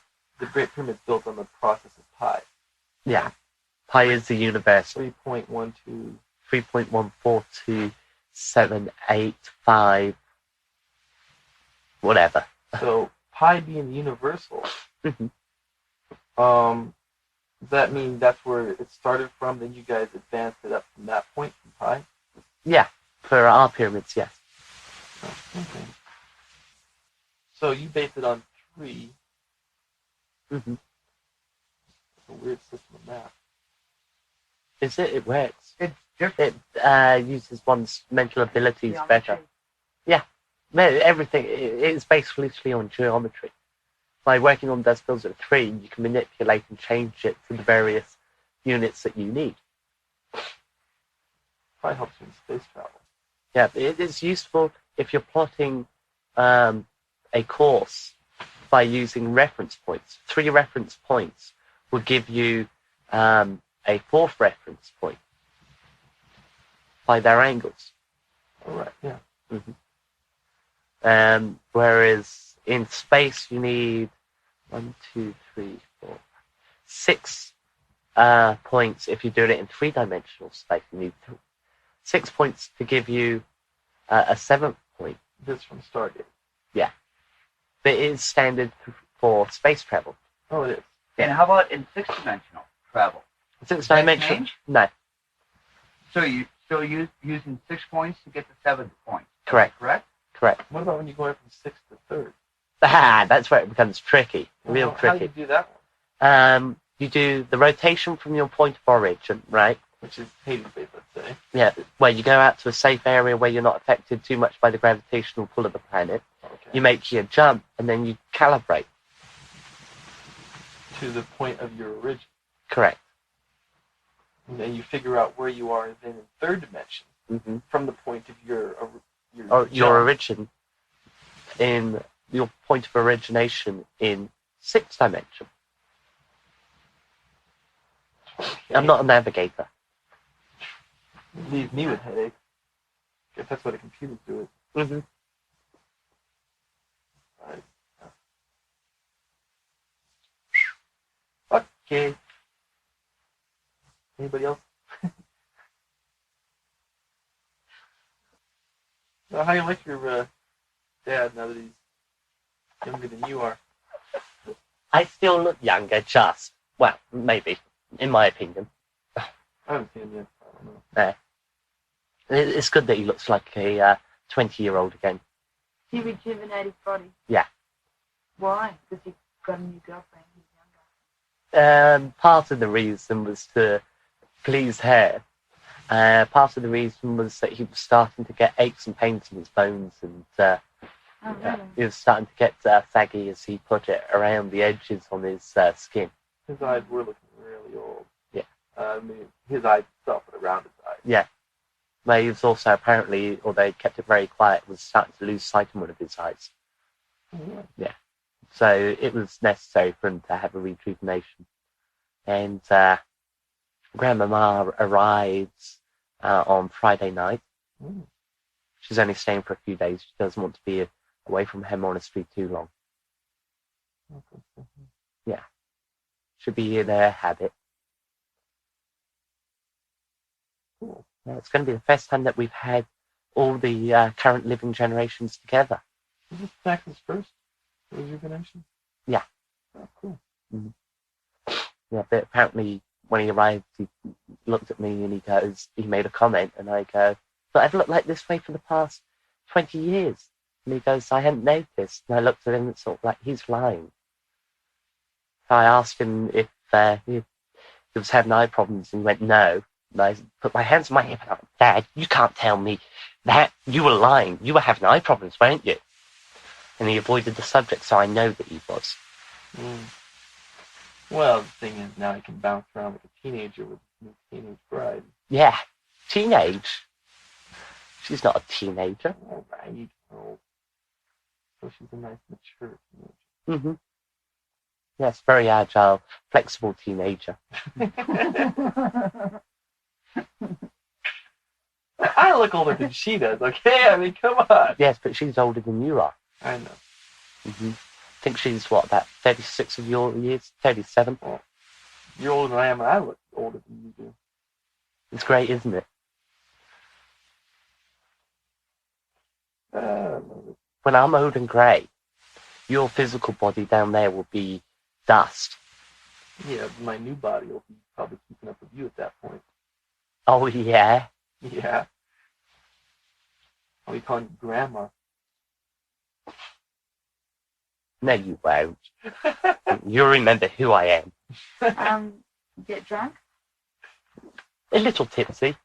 Great Pyramid's built on the process of pi. Yeah. Pi is the universal. 3.12. 3.1427885 whatever. So pi being universal, Mhm. does that mean that's where it started from? Then you guys advanced it up from that point from pi? Yeah, for our pyramids, yes. Oh, okay. So you based it on 3 Mm-hmm. It's a weird system of math. Is it? It works. It's different. It uses one's mental abilities better. Yeah. No, everything. It's basically on geometry. By working on decimals at 3, you can manipulate and change it to the various units that you need. Probably helps you in space travel. Yeah, it is useful if you're plotting a course by using reference points. 3 reference points will give you a 4th reference point by their angles. All right, yeah. Mm-hmm. Whereas in space you need 1, 2, 3, 4, 6 points. If you do it in 3-dimensional space, you need 6 points to give you a 7th point. This from Stargate. Yeah. But it is standard for space travel. Oh, it is. And how about in 6-dimensional travel? 6-dimensional? No. So you still using 6 points to get the 7th point? Correct. Correct? Correct. What about when you go from 6th to 3rd? That's where it becomes tricky. Real How do tricky. you do that one? You do the rotation from your point of origin, right? Which is Hades Base, let's say. Yeah, where you go out to a safe area where you're not affected too much by the gravitational pull of the planet. Okay. You make your jump, and then you calibrate. To the point of your origin. Correct. And then you figure out where you are then in 3rd dimension Mm-hmm. from the point of your Or your jump. origin in your point of origination in 6th dimension. Okay. I'm not a navigator. Leave me with headache. If that's why the computers do it. Mm-hmm. Right. Okay. Anybody else? Well, how do you like your dad now that he's younger than you are? I still look younger, well, maybe, in my opinion. I haven't seen him yet. I don't know. It's good that he looks like a 20-year-old again. He rejuvenated his body. Yeah. Why? Because he got a new girlfriend. He's younger. Part of the reason was to please her. Part of the reason was that he was starting to get aches and pains in his bones, and Oh, really? he was starting to get saggy, as he put it, around the edges on his skin. His eyes were looking really old. Yeah. I mean, his eyes itself, but around his eyes. Yeah. But he was also apparently, although he kept it very quiet, was starting to lose sight in one of his eyes. Oh, Yeah. So it was necessary for him to have a rejuvenation. And Grandmama arrives on Friday night. Mm. She's only staying for a few days. She doesn't want to be away from her monastery too long. Okay. Yeah. Should be in her habit. Cool. Yeah, it's going to be the first time that we've had all the current living generations together. Is this Max's first rejuvenation? Yeah. Oh, cool. Yeah, but apparently when he arrived, he looked at me and he made a comment, and I go, but I've looked like this way for the past 20 years. And he goes, I hadn't noticed. And I looked at him and sort of like, he's lying. So I asked him if he was having eye problems, and he went, no. And I put my hands on my hip and I went, Dad, you can't tell me that. You were lying. You were having eye problems, weren't you? And he avoided the subject, so I know that he was. Mm. Well, the thing is, now he can bounce around like a teenager with his teenage bride. Yeah, teenage. She's not a teenager. All right. Oh. So she's a nice, mature teenager. Mm-hmm. Yes, very agile, flexible teenager. I look older than she does, okay? I mean, come on. Yes, but she's older than you are. I know. Mm-hmm. I think she's, about 36 of your years? 37? You're older than I am, and I look older than you do. It's great, isn't it? When I'm old and grey, your physical body down there will be dust. Yeah, my new body will be probably keeping up with you at that point. Oh, yeah? Yeah. I'll be calling you Grandma. No, you won't. You'll remember who I am. Get drunk? A little tipsy.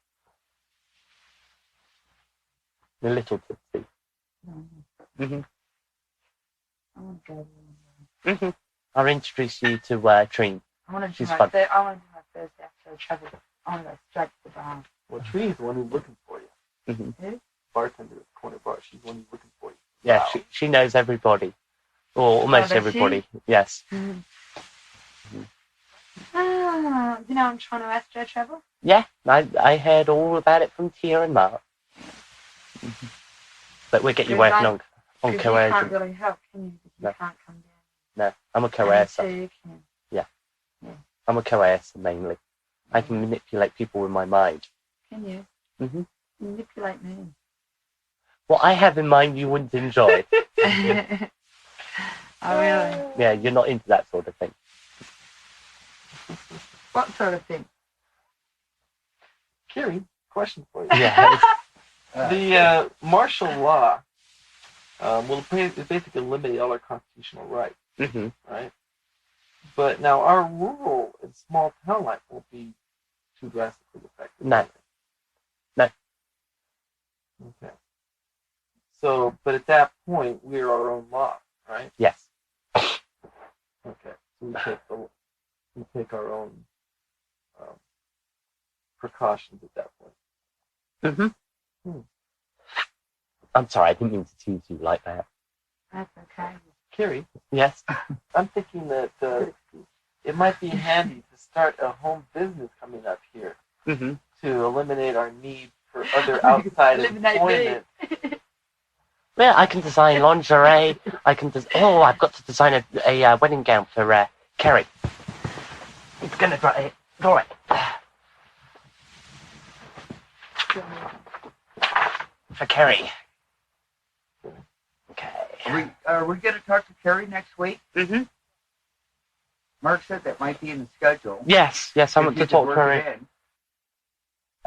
A little tipsy. Mm-hmm. I want to go. I'll introduce you to Trine. I want to She's do fun. my first astral travel. I want to go straight to the bar. Well, Trine's the one who's looking for you. Who? Bartender at the corner bar. She's the one who's looking for you. Yeah, Wow. she knows everybody. Or almost does everybody. she? Yes. You know I'm trying to astral travel? Yeah, I heard all about it from Kiri and Mark. But we'll get you Good, working on Because you can't coercion. really help, can you? Because No. you can't come down. No, I'm a And coercer. so you can. I'm a coercer mainly. I can manipulate people with my mind. Can you? Mm-hmm. Manipulate me. What I have in mind you wouldn't enjoy. Oh, really? Yeah, you're not into that sort of thing. What sort of thing? Kiri, question for you. Yeah. The martial law will basically eliminate all our constitutional rights, Mm-hmm. right? But now our rural and small town life won't be too drastically affected. No. No. Okay. So, but at that point, we're our own law, right? Yes. Okay. So we take our own precautions at that point. Mm-hmm. Hmm. I'm sorry, I didn't mean to tease you like that. That's okay. Kiri, Yes. I'm thinking that it might be handy to start a home business coming up here Mm-hmm. to eliminate our need for other outside Eliminate employment. Yeah, I can design lingerie. I've got to design a wedding gown for Kerry. It's gonna dry. All right. For Kerry. Okay. Are we going to talk to Kiri next week? Mm-hmm. Mark said that might be in the schedule. Yes, I If want you to could talk to work her. it in.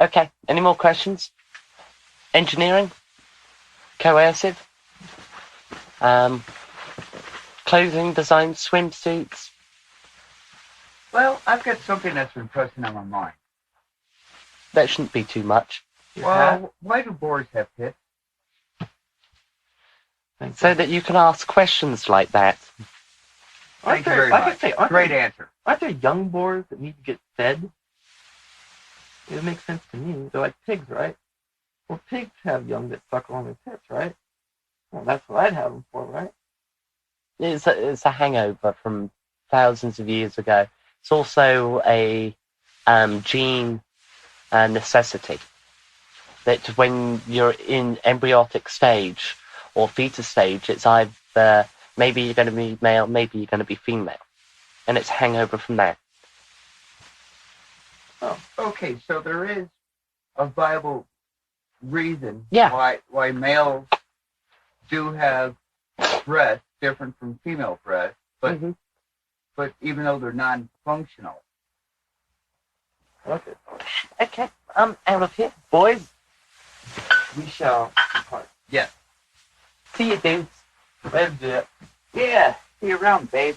Okay. Any more questions? Engineering? Coercive? Clothing design, swimsuits? Well, I've got something that's been pressing on my mind. That shouldn't be too much. Well, why do boars have pits? So that you can ask questions like that. Thank you very much. Great answer. Aren't there young boars that need to get fed? It makes sense to me. They're like pigs, right? Well, pigs have young that suckle on their tits, right? Well, that's what I'd have them for, right? It's a hangover from thousands of years ago. It's also a gene necessity that when you're in embryonic stage or fetus stage, it's either maybe you're going to be male, maybe you're going to be female, and it's hangover from that. Oh, okay. So there is a viable reason Yeah. why males do have breasts different from female breasts, but Mhm. but even though they're non-functional. Okay. Okay, I'm out of here, boys. We shall depart. Yes. See you, dudes. That's it. Yeah. See you around, babe.